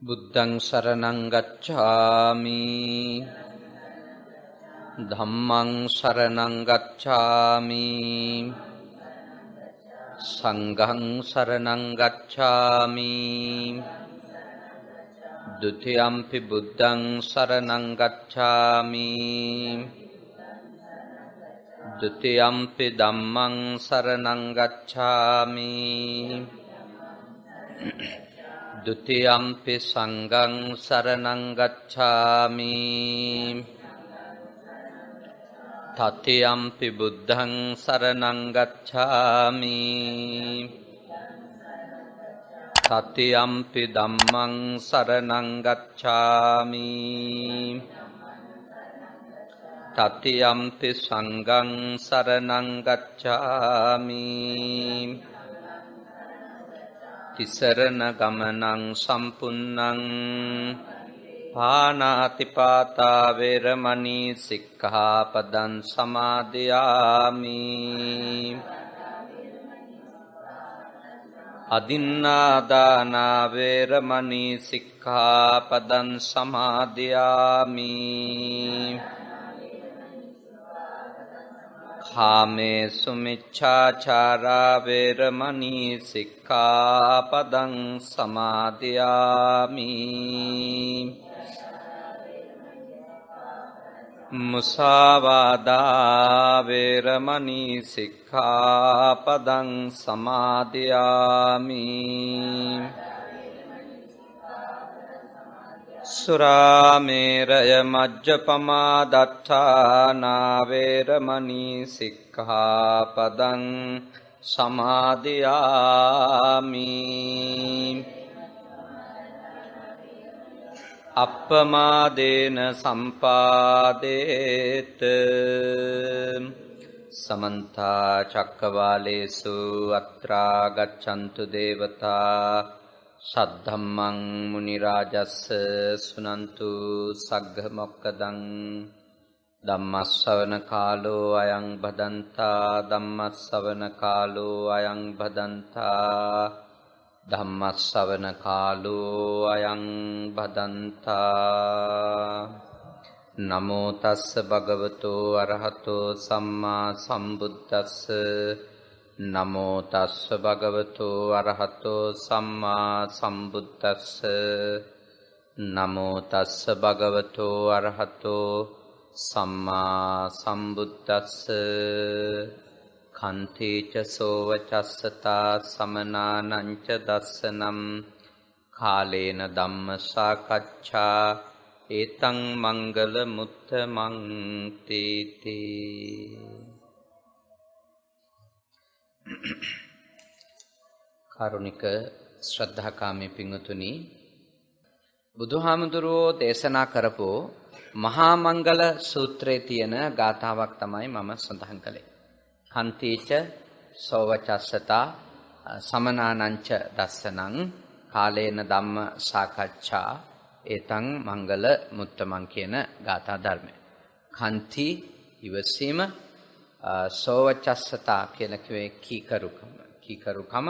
බුද්ධං සරණං ගච්ඡාමි ධම්මං සරණං ගච්ඡාමි සංඝං සරණං ගච්ඡාමි ဒုတိယံ පි බුද්ධං සරණං ගච්ඡාමි ဒုတိယံ පි ධම්මං සරණං ගච්ඡාමි ဒုတိယံ පි සංඝං සරණං ගච්ඡාමි တတိယံ පි බුද්ධං සරණං ගච්ඡාමි တတိယံ පි ධම්මං සරණං ගච්ඡාමි တတိယံ පි සංඝං සරණං ගච්ඡාමි ติสรณගමනං සම්පුන්නං පානාති පාතා වේරමණී සික්ඛාපදං සමාදියාමි අදින්නාදානා වේරමණී සික්ඛාපදං සමාදියාමි කාමේසු මිච්ඡාචාරා වේරමණී සික්ඛාපදං සමාදියාමි මුසාවාදා වේරමණී සික්ඛාපදං සමාදියාමි සුරාමේරය මජ්ජපමා දත්තානා වේරමණී සික්ඛාපදං සමාදියාමි අප්පමාදේන සම්පාදේත සමන්ත චක්කවාලේසු අත්‍රා ගච්ඡන්තු දේවතා සද්ධම්මං මුනි රාජස්ස සුනන්තු සග්ග මොක්කදං ධම්මස්සවන කාලෝ අයං බදන්තා ධම්මස්සවන කාලෝ අයං බදන්තා ධම්මස්සවන කාලෝ අයං බදන්තා නමෝ තස්ස භගවතෝ අරහතෝ සම්මා සම්බුද්දස්ස නමෝ තස්ස භගවතෝ අරහතෝ සම්මා සම්බුද්දස්ස නමෝ තස්ස භගවතෝ අරහතෝ සම්මා සම්බුද්දස්ස කන්තේච සෝවචස්සතා සමනානං ච දස්සනම් කාලේන ධම්ම සාකච්ඡා ඒතං මංගල මුත්තමං තීති කාරුණික ශ්‍රද්ධාකාමී පින්වතුනි බුදුහාමුදුරුවෝ දේශනා කරපු මහා මංගල සූත්‍රයේ තියෙන ගාථාවක් තමයි මම සඳහන් කළේ. කන්තිච සෝවචස්සතා සමනානංච දස්සනං කාලේන ධම්ම සාකච්ඡා ඒතං මංගල මුත්තමං කියන ගාථා ධර්මය. කන්ති ඉවසීම, සෝවචස්සතා කියලා කිව්වේ කීකරුකම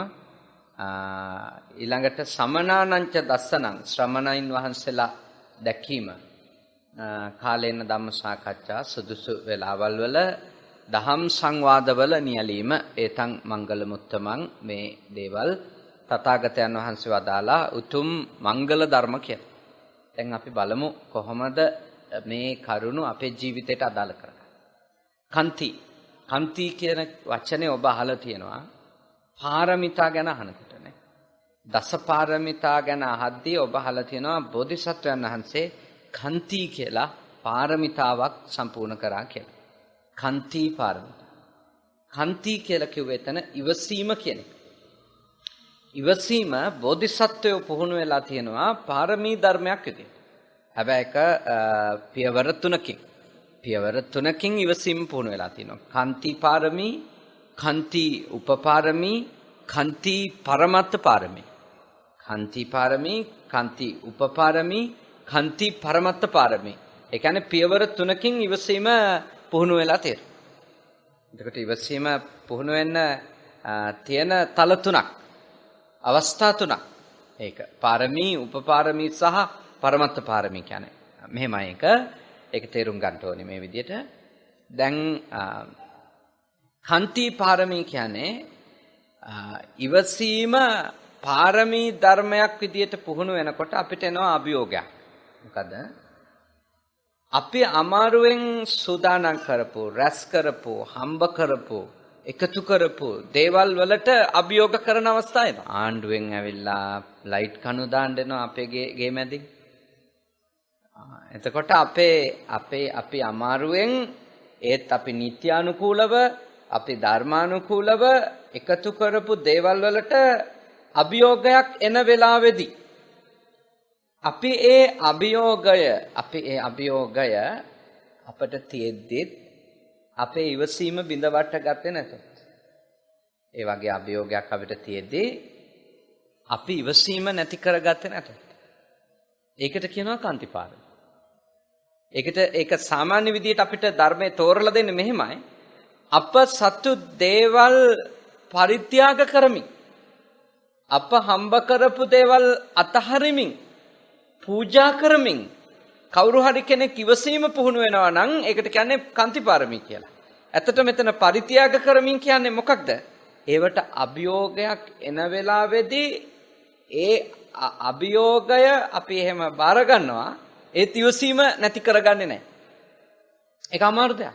ඊළඟට සමනානංච දස්සනං ශ්‍රමණයින් වහන්සේලා දැකීම, කාලේන ධම්ම සාකච්ඡා සුදුසු වෙලාවල් වල දහම් සංවාදවල නියැලීම ඒතං මංගල මුත්තමං මේ දේවල් තථාගතයන් වහන්සේ වදාලා උතුම් මංගල ධර්ම කියලා. දැන් අපි බලමු කොහොමද මේ කරුණු අපේ ජීවිතයට අදාළ කරන්නේ. කන්ති කියන වචනේ ඔබ අහලා තියෙනවා පාරමිතා ගැන අහනකොට නේ. දස පාරමිතා ගැන අහද්දී ඔබ අහලා තියෙනවා බෝධිසත්වයන් වහන්සේ කන්ති කියලා පාරමිතාවක් සම්පූර්ණ කරා කියලා. කන්ති පාරමිතා. කන්ති කියලා කිව්වේ එතන ඉවසීම කියන එක. ඉවසීම බෝධිසත්වයෝ පුහුණු වෙලා තියෙනවා පාරමී ධර්මයක් විදිහට. හැබැයි ඒක පියවර තුනකින් ඉවසීම පුහුණු වෙලා තියෙනවා. කන්ති පාරමී, කන්ති උපපාරමී, කන්ති පරමත්ත පාරමී. කන්ති පාරමී, කන්ති උපපාරමී, කන්ති පරමත්ත පාරමී. ඒ කියන්නේ පියවර තුනකින් ඉවසීම පුහුණු වෙලා තියෙනවා. එතකොට ඉවසීම පුහුණු වෙන්න තියෙන තල තුනක්, අවස්ථා තුනක්. ඒක පාරමී, උපපාරමී සහ පරමත්ත පාරමී කියන්නේ. මෙහෙමයි ඒක තේරුම් ගන්න ඕනේ මේ විදිහට. දැන් කන්ති පාරමී කියන්නේ ඉවසීම පාරමී ධර්මයක් විදිහට පුහුණු වෙනකොට අපිට එනවා අභියෝගයක්. මොකද අපි අමාරුවෙන් සූදානම් කරපු, රැස් කරපු, හම්බ කරපු, එකතු කරපු දේවල් වලට අභියෝග කරන අවස්ථා එනවා. ආණ්ඩුවෙන් ඇවිල්ලා ලයිට් කණු දාන්න දෙනවා අපේ ගේ මැදින්. එතකොට අපි අමාරුවෙන් ඒත් අපි නිත්‍යානුකූලව, අපි ධර්මානුකූලව එකතු කරපු දේවල් වලට අභියෝගයක් එන වෙලාවේදී අපි ඒ අභියෝගය අපට තියෙද්දිත් අපේ ඉවසීම බිඳවට ගත්තේ නැතොත්, ඒ වගේ අභියෝගයක් අපිට තියෙද්දී අපි ඉවසීම නැති කරගත්තේ නැතොත්, ඒකට කියනවා කාන්තිපාරමී. ඒක සාමාන්‍ය විදිහට අපිට ධර්මයේ තෝරලා දෙන්නේ මෙහෙමයි. අප සතු දේවල් පරිත්‍යාග කරමින්, අප හම්බ කරපු දේවල් අතහරිමින්, පූජා කරමින් කවුරු හරි කෙනෙක් ඉවසීම පුහුණු වෙනවා නම් ඒකට කියන්නේ කාන්තිපාරමී කියලා. ඇත්තට මෙතන පරිත්‍යාග කරමින් කියන්නේ මොකක්ද? ඒවට අභියෝගයක් එන වෙලාවේදී ඒ අභියෝගය අපි එහෙම බාර ගන්නවා. ඒ ඉවසීම නැති කරගන්නේ නැහැ. ඒක අමාරු දෙයක්.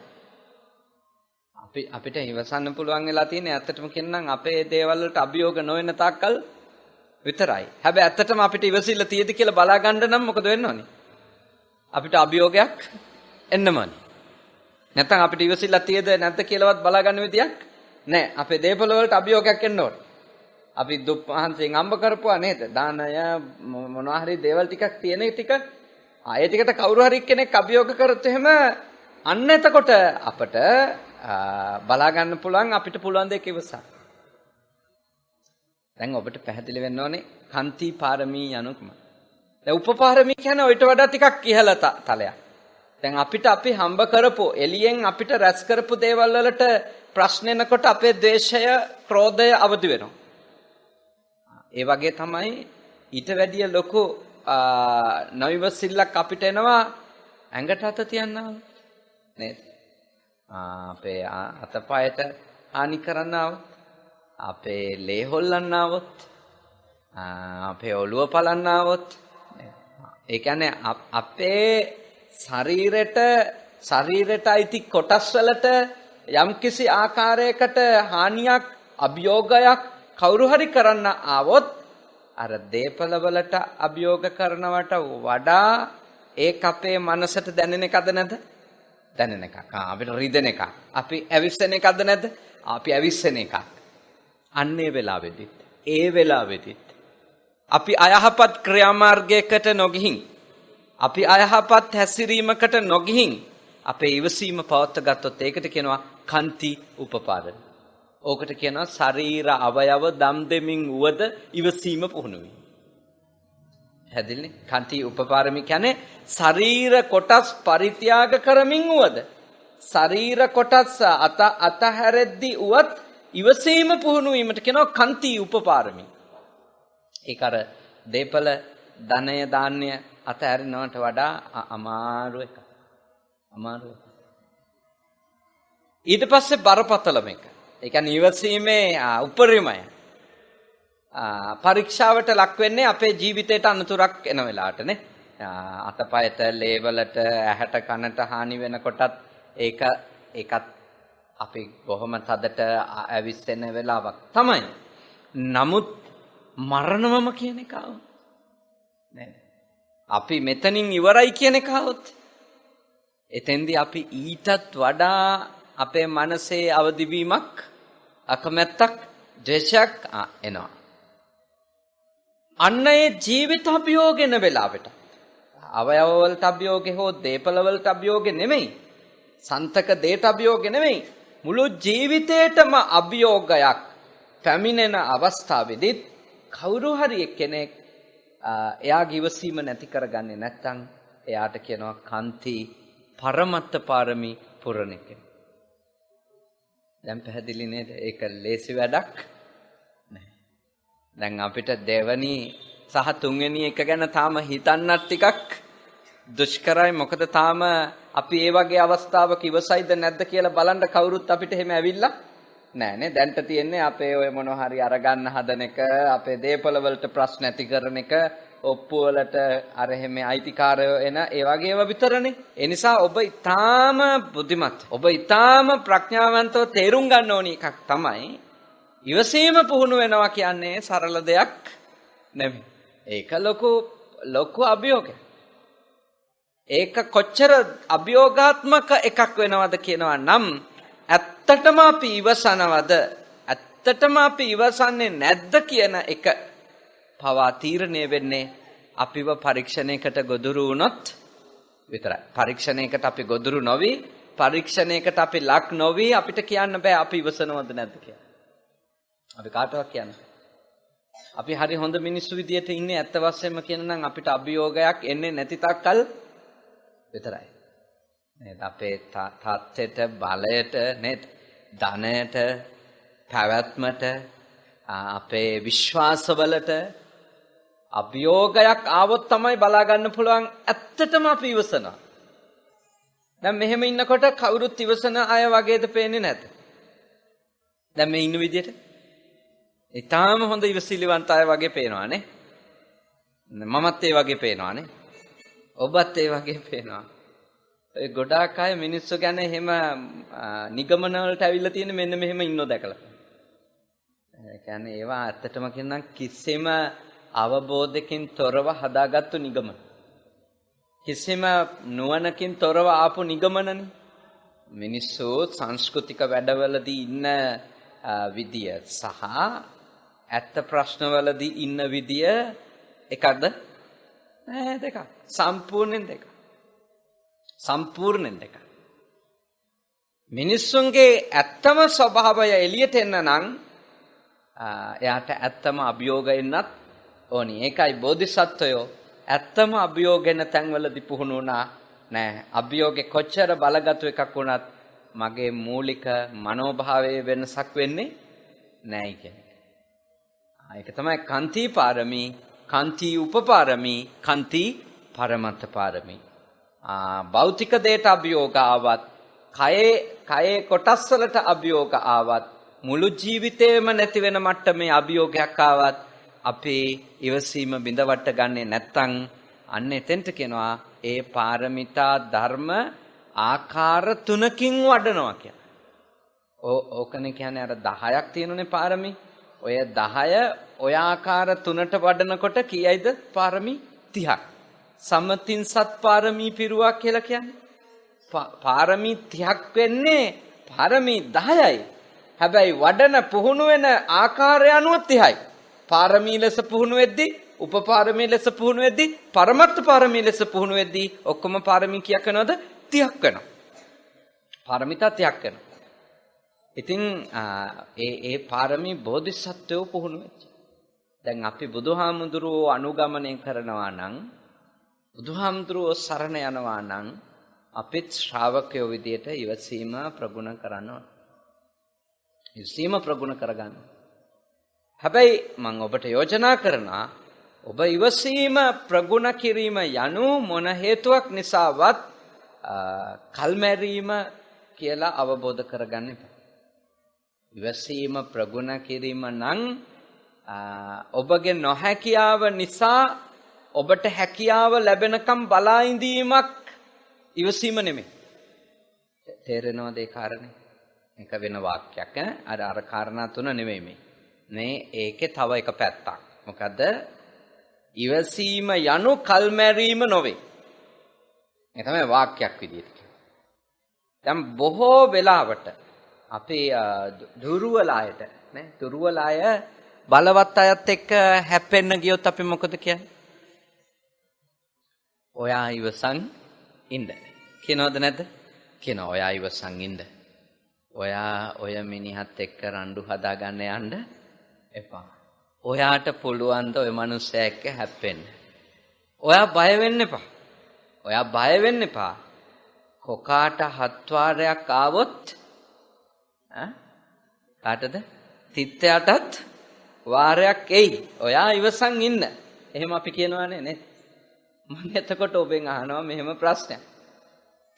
අපිට ඉවසන්න පුළුවන් වෙලා තියෙන්නේ ඇත්තටම කියනනම් අපේ දේවල් වලට අභියෝග නොවන තාක්කල් විතරයි. හැබැයි ඇත්තටම අපිට ඉවසිල්ල තියෙද කියලා බලා ගන්න නම් මොකද වෙන්න ඕනේ? අපිට අභියෝගයක් එන්නම ඕනේ. නැත්නම් අපිට ඉවසිල්ල තියෙද නැද්ද කියලාවත් බලා ගන්න විදියක් නැහැ. අපේ දේපල වලට අභියෝගයක් එන්න ඕනේ. අපි දුක් මහන්සියෙන් අම්බ කරපුවා නේද? දානය මොනවා හරි දේවල් ටිකක් තියෙන ටික ඒ ටිකට කවුරු හරි කෙනෙක් අභියෝග කරත් එහෙම අන්න එතකොට අපට බලා ගන්න පුළුවන් අපිට පුළුවන් දෙයක් ඉවසන්න. දැන් ඔබට පැහැදිලි වෙන්න ඕනේ කන්ති පාරමී යනුකම. දැන් උපපාරමී කියන්නේ ඔයිට වඩා ටිකක් ඉහළ තලයක්. දැන් අපි හම්බ කරපු එළියෙන් අපිට රැස් කරපු දේවල් වලට ප්‍රශ්න එනකොට අපේ ද්වේෂය, ක්‍රෝධය අවදි වෙනවා. ඒ වගේ තමයි ඊට වැඩිය ලොකු නවිවසිල්ලක් අපිට එනවා ඇඟට අත තියන්නව නේද? අපේ අතපයට හානි කරන්නව, අපේ ලේ හොල්ලන්නවොත්, අපේ ඔළුව පලන්නවොත්, ඒ කියන්නේ අපේ ශරීරයට අයිති කොටස් වලට යම්කිසි ආකාරයකට හානියක්, අභියෝගයක් කවුරු හරි කරන්න ආවොත් අර දේපල වලට අභියෝග කරනවට වඩා ඒක අපේ මනසට දැනෙන එකද නැද්ද? දැනෙන එකක්. අපිට රිදෙන එකක්. අපි ඇවිස්සෙන එකද නැද්ද? අපි ඇවිස්සෙන එකක්. අන්නේ වෙලාවෙදිත් අපි අයහපත් ක්‍රියාමාර්ගයකට නොගිහින්, අපි අයහපත් හැසිරීමකට නොගිහින් අපේ ඉවසීම පවත්ව ගත්තොත් ඒකට කියනවා කන්ති උපපාදන. ඕකට කියනවා ශරීර අවයව දම් දෙමින් වුවද ඉවසීම පුහුණු වීම. හැදින්නේ කන්ති උපපාරමී කියන්නේ ශරීර කොටස් පරිත්‍යාග කරමින් වුවද, ශරීර කොටස් අතහැරෙද්දී වුවත් ඉවසීම පුහුණු වීමට කියනවා කන්ති උපපාරමී. ඒක අර දේපල ධනය ධාන්‍ය අතහැරිනවට වඩා අමාරු එකක්. ඊට පස්සේ බරපතලම එක. ඒ කියන්නේ ඉවසීමේ උපරිමය. පරීක්ෂාවට ලක් වෙන්නේ අපේ ජීවිතයට අනතුරක් එන වෙලාවටනේ. අතපයට, ලේවලට, ඇහැට, කනට හානි වෙනකොටත් ඒකත් අපි බොහොම තදට ඇවිස්සෙන වෙලාවක් තමයි. නමුත් මරණවම කියන එක આવොත් නේද? අපි මෙතනින් ඉවරයි කියන එක આવොත් එතෙන්දී අපි ඊටත් වඩා අපේ මනසේ අවදිවීමක්, අකමැත්තක්, ද්වේෂයක් එනවා. අන්න ඒ ජීවිත අභියෝගෙන වෙලාවට අවයව වලට අභියෝගේ හෝ දේපල වලට අභියෝගේ නෙමෙයි, සන්තක දේට අභියෝගේ නෙමෙයි, මුළු ජීවිතේටම අභියෝගයක් පැමිණෙන අවස්ථාවේදී කවුරු හරි කෙනෙක් එයාගේ ඉවසීම නැති කරගන්නේ නැත්නම් එයාට කියනවා කන්ති පරමත්ත පාරමී පුරණ එක. දැන් පැහැදිලි නේද? ඒක ලේසි වැඩක් නෑ. දැන් අපිට දෙවනි සහ තුන්වෙනි එක ගැන තාම හිතන්නත් ටිකක් දුෂ්කරයි. මොකද තාම අපි ඒ වගේ අවස්ථාවක ඉවසයිද නැද්ද කියලා බලන්න කවුරුත් අපිට එහෙම ඇවිල්ලා නෑනේ. දැන්ට තියෙන්නේ අපේ ඔය මොනවා හරි අරගන්න හදන එක, අපේ දේපල වලට ප්‍රශ්න ඇති කරන එක, ඔප්පු වලට අර එහෙම අයිතිකාරයෝ එන ඒ වගේ ඒවා විතරනේ. ඒ නිසා ඔබ ඊටාම බුද්ධිමත්, ඔබ ඊටාම ප්‍රඥාවන්තව තේරුම් ගන්න ඕනි එකක් තමයි ඉවසීම පුහුණු වෙනවා කියන්නේ සරල දෙයක් නෙමෙයි. ඒක ලොකු අභියෝගයක්. ඒක කොච්චර අභියෝගාත්මක එකක් වෙනවද කියනවා නම් ඇත්තටම අපි ඉවසනවද, ඇත්තටම අපි ඉවසන්නේ නැද්ද කියන එක පවා තීරණය වෙන්නේ අපිව පරීක්ෂණයකට ගොදුරු වුණොත් විතරයි. පරීක්ෂණයකට අපි ගොදුරු නොවි, පරීක්ෂණයකට අපි ලක් නොවි අපිට කියන්න බෑ අපි ඉවසනවද නැද්ද කියලා. අපි කාටවත් කියන්න. අපි හරි හොඳ මිනිස්සු විදියට ඉන්නේ ඇත්ත වශයෙන්ම කියනනම් අපිට අභියෝගයක් එන්නේ නැති තාක්කල් විතරයි. නේද? අපේ තාත්තට, බලයට, නේද? ධනයට, පැවැත්මට, අපේ විශ්වාසවලට අභියෝගයක් ආවොත් තමයි බලා ගන්න පුළුවන් ඇත්තටම අපි ඉවසනවා. දැන් මෙහෙම ඉන්නකොට කවුරුත් ඉවසන අය වගේද පේන්නේ නැත. දැන් මේ ඉන්න විදියට ඊටාම හොඳ ඉවසිලිවන්ත අය වගේ පේනවානේ. මමත් ඒ වගේ පේනවානේ. ඔබත් ඒ වගේ පේනවා. ඒ ගොඩාක් අය මිනිස්සු ගැන එහෙම නිගමන වලට ඇවිල්ලා තියෙන මෙන්න මෙහෙම ඉන්නෝ දැකලා. ඒ කියන්නේ ඒවා ඇත්තටම කියනනම් කිසිම අවබෝධයකින් තොරව හදාගත්තු නිගමන. කිසිම නුවණකින් තොරව ආපු නිගමනනේ. මිනිස්සු සංස්කෘතික වැඩවලදී ඉන්න විදිය සහ ඇත්ත ප්‍රශ්නවලදී ඉන්න විදිය එකක්ද? නෑ, දෙකක්. සම්පූර්ණයෙන් දෙකක්. සම්පූර්ණයෙන් දෙකක්. මිනිස්සුන්ගේ ඇත්තම ස්වභාවය එළියට එන්න නම් එයාට ඇත්තම අභියෝග එන්නත් ඕනි. ඒකයි බෝධිසත්වයෝ ඇත්තම අභියෝගෙන තැන්වලදී පුහුණු වුණා. නෑ, අභියෝගේ කොච්චර බලගත් එකක් වුණත් මගේ මූලික මනෝභාවයේ වෙනසක් වෙන්නේ නෑ කියන්නේ. ඒක තමයි කාන්ති පාරමී, කාන්ති උපපාරමී, කාන්ති පරමත්ත පාරමී. භෞතික දේට අභියෝග ආවත්, කයේ කොටස් වලට අභියෝග ආවත්, මුළු ජීවිතේම නැති වෙන මට්ටමේ අභියෝගයක් ආවත් අපේ ඉවසීම බිඳවට ගන්නේ නැත්තම් අන්න එතෙන්ට කියනවා ඒ පාරමිතා ධර්ම ආකාර 3කින් වඩනවා කියලා. ඕකනේ කියන්නේ අර 10ක් තියෙනුනේ පාරමී. ඔය 10 ඔය ආකාර 3ට වඩනකොට කීයයිද පාරමී 30ක්. සමතින් සත් පාරමී පිරුවා කියලා කියන්නේ. පාරමී 30ක් වෙන්නේ පාරමී 10යි. හැබැයි වඩන පුහුණු වෙන ආකාරය අනුව 30යි. පාරමී ලෙස පුහුණු වෙද්දී, උපපාරමී ලෙස පුහුණු වෙද්දී, පරමත්ත පාරමී ලෙස පුහුණු වෙද්දී ඔක්කොම පාරමී කීයක් වෙනවද? 30ක් වෙනවා. පාරමිතා 30ක් වෙනවා. ඉතින් ඒ පාරමී බෝධිසත්වයෝ පුහුණු වෙච්ච. දැන් අපි බුදුහාමුදුරුවෝ අනුගමනය කරනවා නම්, බුදුහාමුදුරුවෝ සරණ යනවා නම් අපිත් ශ්‍රාවකයෝ විදියට ඉවසීම ප්‍රගුණ කරන්න ඕන. ඉවසීම ප්‍රගුණ කරගන්න. හැබැයි මම ඔබට යෝජනා කරනවා ඔබ ඉවසීම ප්‍රගුණ කිරීම යනු මොන හේතුවක් නිසාවත් කල්මැරීම කියලා අවබෝධ කරගන්න එපා. ඉවසීම ප්‍රගුණ කිරීම නම් ඔබගේ නොහැකියාව නිසා ඔබට හැකියාව ලැබෙනකම් බලා ඉඳීමක් ඉවසීම නෙමෙයි. තේරෙනවද ඒ කාරණේ? එක වෙන වාක්‍යයක් අර කාරණා තුන නෙමෙයි මේ. මේ ඒකේ තව එක පැත්තක්. මොකද ඉවසීම යනු කල්මැරීම නොවේ. මේ තමයි වාක්‍යයක් විදිහට කියන්නේ. දැන් බොහෝ වෙලාවට අපේ දුර්වල අයට නේ, දුර්වල අය බලවත් අයත් එක්ක හැප්පෙන්න ගියොත් අපි මොකද කියන්නේ? ඔයා ඉවසන් ඉන්න. කියනවද නැද්ද? කියනවා ඔයා ඉවසන් ඉන්න. ඔයා ඔය මිනිහත් එක්ක රණ්ඩු හදාගන්න යන්න එපා. ඔයාට පුළුවන් ද ඔය මිනිස්සයා එක්ක හැප්පෙන්න. ඔයා බය වෙන්න එපා. ඔයා බය වෙන්න එපා. කොකාට 7 වාරයක් ආවොත් කාටද? තිත්තයටත් වාරයක් එයි. ඔයා ඉවසන් ඉන්න. එහෙම අපි කියනවානේ නේ. මම එතකොට ඔබෙන් අහනවා මෙහෙම ප්‍රශ්නයක්.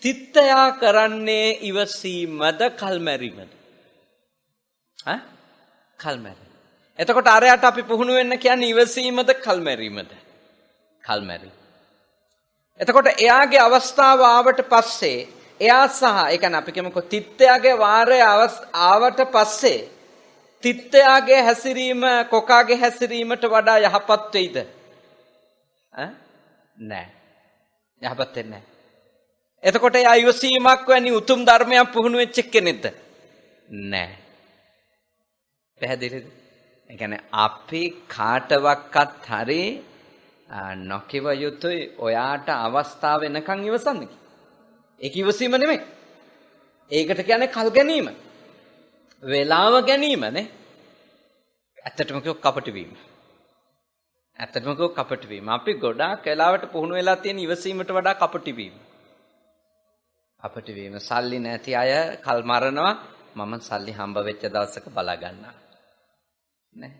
තිත්තයා කරන්නේ ඉවසීමද කල්මැරීමද? කල්මැරීම. එතකොට අරයට අපි පුහුණු වෙන්න කියන්නේ ඉවසීමද කල්මැරීමද? කල්මැරීම. එතකොට එයාගේ අවස්ථාව ආවට පස්සේ එයා සහ ඒ කියන්නේ අපි කියමුකෝ තිත්තයාගේ වාරය ආවට පස්සේ තිත්තයාගේ හැසිරීම කොකාගේ හැසිරීමට වඩා යහපත් වෙයිද? නෑ. යහපත් වෙන්නේ නෑ. එතකොට එයා ඉවසීමක් වැනි උතුම් ධර්මයක් පුහුණු වෙච්ච කෙනෙක්ද? නෑ. පැහැදිලිද? ඒ කියන්නේ අපි කාටවත් හරි නොකිව යුතුයි ඔයාට අවස්ථාව වෙනකන් ඉවසන්න. ඒක ඉවසීම නෙමෙයි. ඒකට කියන්නේ කල් ගැනීම. වේලාව ගැනීමනේ. ඇත්තටම කිව්ව කපටි වීම. ඇත්තටම කිව්ව කපටි වීම. අපි ගොඩාක් වෙලාවට පුහුණු වෙලා තියෙන ඉවසීමට වඩා කපටි වීම. කපටි වීම. සල්ලි නැති අය කල් මරනවා. මම සල්ලි හම්බ වෙච්ච දවසක බලා ගන්නවා. නේ?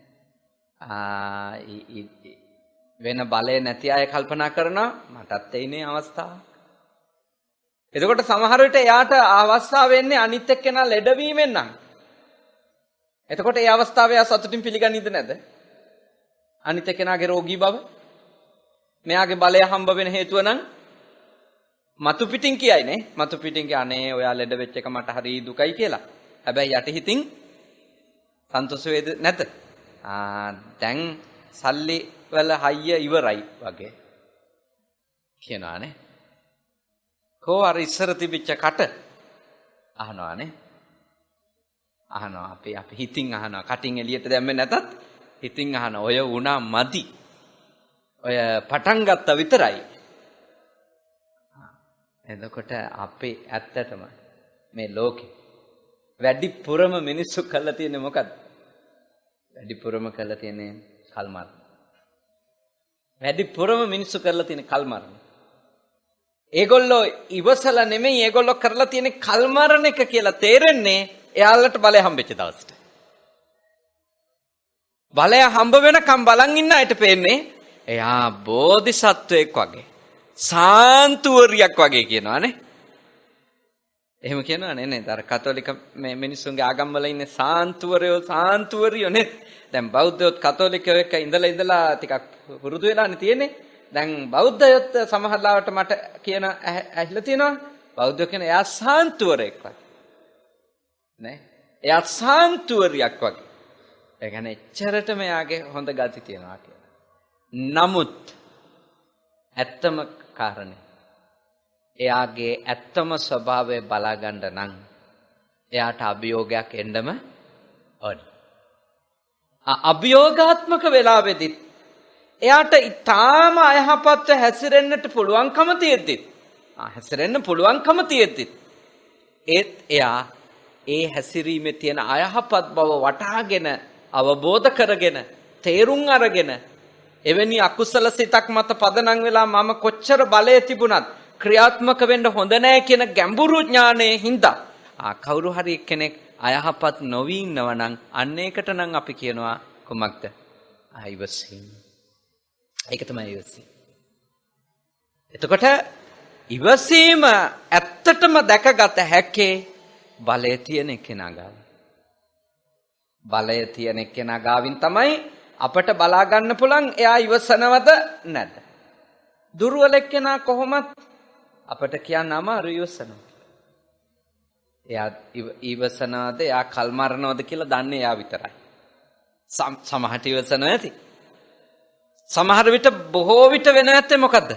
වෙන බලය නැති අය කල්පනා කරනවා මටත් එයිනේ අවස්ථාව. එතකොට සමහර විට එයාට අවස්ථාව වෙන්නේ අනිත් එක්කෙනා ලෙඩවීමෙන් නම්. එතකොට ඒ අවස්ථාවේ එයා සතුටින් පිළිගන්නේද නැද්ද? අනිත් එක්කෙනාගේ රෝගී බව. මෙයාගේ බලය හම්බ වෙන හේතුව නම් මතු පිටින් කියයිනේ. මතු පිටින් කියන්නේ ඔයා ලෙඩ වෙච්ච එක මට හරි දුකයි කියලා. හැබැයි යටි හිතින් සන්තෝෂ වේද නැද්ද? දැන් සල්ලි වල හයිය ඉවරයි වගේ කියනවානේ. කෝ අර ඉස්සර තිබිච්ච කට අහනවානේ. අහනවා අපි හිතින් අහනවා. කටින් එළියට දැම්මේ නැතත් හිතින් අහන ඔය වුණා මදි. ඔය පටන් ගත්ත විතරයි. එතකොට අපි ඇත්තටම මේ ලෝකේ වැඩිපුරම මිනිස්සු කළා තියෙන්නේ මොකද්ද? වැඩිපුරම කළා තියෙන්නේ කල් මරන. වැඩිපුරම මිනිස්සු කරලා තියෙන්නේ කල් මරන. ඒගොල්ලෝ ඉවසලා නෙමෙයි ඒගොල්ලෝ කරලා තියෙන්නේ කල් මරන එක කියලා තේරෙන්නේ එයාලට බලය හම්බෙච්ච දවසට. බලය හම්බ වෙනකම් බලන් ඉන්න අයට පේන්නේ එයා බෝධිසත්වයෙක් වගේ. සාන්තුවරියක් වගේ කියනවානේ. එහෙම කියනවනේ නේද? අර කතෝලික මේ මිනිස්සුන්ගේ ආගම්වල ඉන්නේ සාන්තුවරියෝ නේ. දැන් බෞද්ධයොත් කතෝලිකයෝ එක්ක ඉඳලා ටිකක් පුරුදු වෙලානේ තියෙන්නේ. දැන් බෞද්ධයොත් සමහරවිට මට කියන ඇහිලා තියෙනවා. බෞද්ධයෝ කියන එයා සාන්තුවරයෙක් වගේ. නේ? එයා සාන්තුවරියක් වගේ. ඒ කියන්නේ එච්චරටම එයාගේ හොඳ ගති තියෙනවා කියලා. නමුත් ඇත්තම කාරණේ එයාගේ ඇත්තම ස්වභාවය බලා ගන්න නම් එයාට අභියෝගයක් එන්නම ඕනේ. අභියෝගාත්මක වෙලාවෙදි එයාට ඊටාම අයහපත්ව හැසිරෙන්නට පුළුවන්කම තියෙද්දි ඒත් එයා ඒ හැසිරීමේ තියෙන අයහපත් බව වටහාගෙන අවබෝධ කරගෙන තේරුම් අරගෙන එවැනි අකුසල සිතක් මත පදනම් වෙලා මම කොච්චර බලය තිබුණත් ක්‍රියාත්මක වෙන්න හොඳ නැහැ කියන ගැඹුරු ඥානයේ හින්දා කවුරු හරි කෙනෙක් අයහපත් නොවි ඉන්නව නම් අන්න ඒකට නම් අපි කියනවා කොමක්ද? ඉවසීම. ඒක තමයි ඉවසීම. එතකොට ඉවසීම ඇත්තටම දැකගත හැකේ බලය තියෙන කෙනා ගාව. බලය තියෙන කෙනා ගාවින් තමයි අපට බලා ගන්න පුළුවන් එයා ඉවසනවද නැද්ද. දුර්වල කෙනා කොහොමත් අපට කියන්න අමාරු ඉවසනවා. එයා ඉවසනවද එයා කල් මරනවද කියලා දන්නේ එයා විතරයි. සමහරට ඉවසනවා ඇති. සමහර විට බොහෝ විට වෙන නැත්තේ මොකද්ද?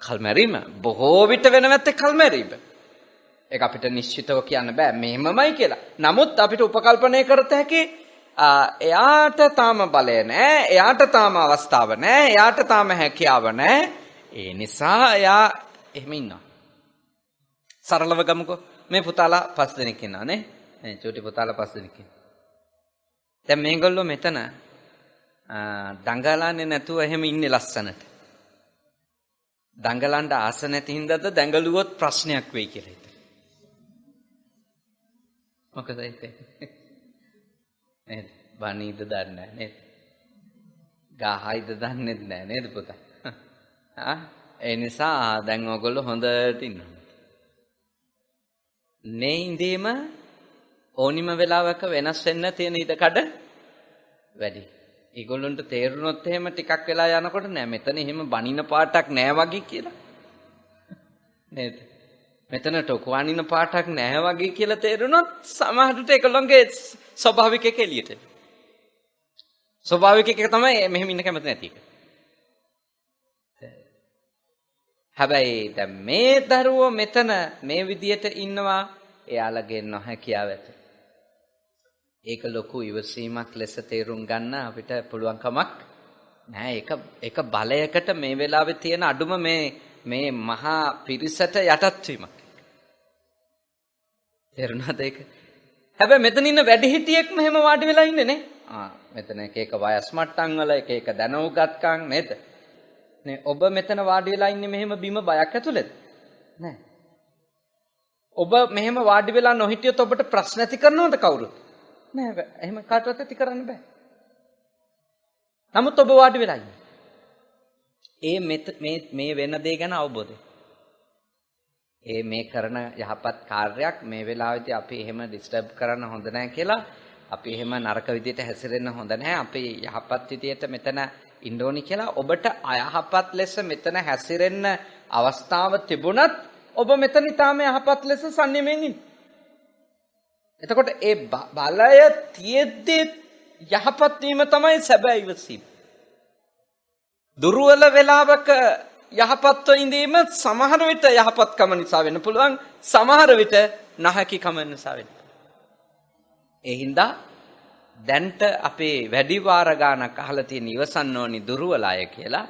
කල් මැරීම. බොහෝ විට වෙන නැත්තේ කල් මැරීම. ඒක අපිට නිශ්චිතව කියන්න බෑ මෙහෙමමයි කියලා. නමුත් අපිට උපකල්පනය කරත හැකි එයාට තාම බලය නැහැ, එයාට තාම අවස්ථාව නැහැ, එයාට තාම හැකියාව නැහැ. ඒ නිසා එයා එහෙම ඉන්නවා. සරලව ගමුකෝ. මේ පුතාලා 5 දෙනෙක් ඉන්නවා නේ. මේ චූටි පුතාලා 5 දෙනෙක් ඉන්නවා. දැන් මේගොල්ලෝ මෙතන දඟලන්නේ නැතුව එහෙම ඉන්නේ ලස්සනට. දඟලන්න ආස නැති හින්දාද දඟලුවොත් ප්‍රශ්නයක් වෙයි කියලා හිතේ. මොකද ඒක? නේද? බණීද දන්නේ නේද? ගහයිද දන්නේ නැහැ නේද පුතා? ඒ නිසා දැන් ඔයගොල්ලෝ හොඳට ඉන්නවා. මේ ඉඳීම ඕනිම වෙලාවක වෙනස් වෙන්න තියෙන ඉඩකඩ වැඩි. ඒගොල්ලන්ට තේරුනොත් එහෙම ටිකක් වෙලා යනකොට නෑ මෙතන එහෙම බනින පාටක් නෑ වගේ කියලා. නේද? මෙතන ටොකවානින පාටක් නෑ වගේ කියලා තේරුනොත් සමහරට ඒගොල්ලන්ගේ ස්වභාවික එක එළියට එනවා. ස්වභාවික එක තමයි මෙහෙම ඉන්න කැමති නැති එක. හැබැයි දැන් මේ දරුවෝ මෙතන මේ විදියට ඉන්නවා එයාලගේ නොහැකියාව ඇති. ඒක ලොකු ඉවසීමක් ලෙස තේරුම් ගන්න අපිට පුළුවන් කමක් නෑ. ඒක බලයකට මේ වෙලාවේ තියෙන අඩුම මේ මහා පිරිසට යටත් වීමක්. තේරුණාද ඒක? හැබැයි මෙතන ඉන්න වැඩිහිටියෙක් මෙහෙම වාඩි වෙලා ඉන්නේ නේ. මෙතන එක වයස් මට්ටම් වල එක දැනුගත්කම් නේද? නේ ඔබ මෙතන වාඩි වෙලා ඉන්නේ මෙහෙම බිම බයක් ඇතුළේද? නෑ. ඔබ මෙහෙම වාඩි වෙලා නොහිටියොත් ඔබට ප්‍රශ්න ඇති කරනවද කවුරුත්? නෑ. එහෙම කාටවත් ඇති කරන්න බෑ. නමුත් ඔබ වාඩි වෙලා ඉන්නේ. මේ වෙන දේ ගැන අවබෝධය. මේ කරන යහපත් කාර්යයක් මේ වෙලාවේදී අපි එහෙම ඩිස්ටර්බ් කරන්න හොඳ නැහැ කියලා අපි එහෙම නරක විදියට හැසිරෙන්න හොඳ නැහැ. අපි යහපත් විදියට මෙතන ඉන්න ඕනි කියලා ඔබට අයහපත් ලෙස මෙතන හැසිරෙන්න අවස්ථාව තිබුණත් ඔබ මෙතන ඊටාම යහපත් ලෙස සංයමයෙන් ඉන්න. එතකොට ඒ බලය තියෙද්දි යහපත් වීම තමයි සැබෑ ඉවසීම. දුර්වල වෙලාවක යහපත්ව ඉඳීම සමහර විට යහපත්කම නිසා වෙන්න පුළුවන්, සමහර විට නැහැකිකම නිසා වෙන්න. ඒ හින්දා දැන්ට අපේ වැඩි වාර ගානක් අහලා තියෙන ඉවසන්න ඕනි දුර්වල අය කියලා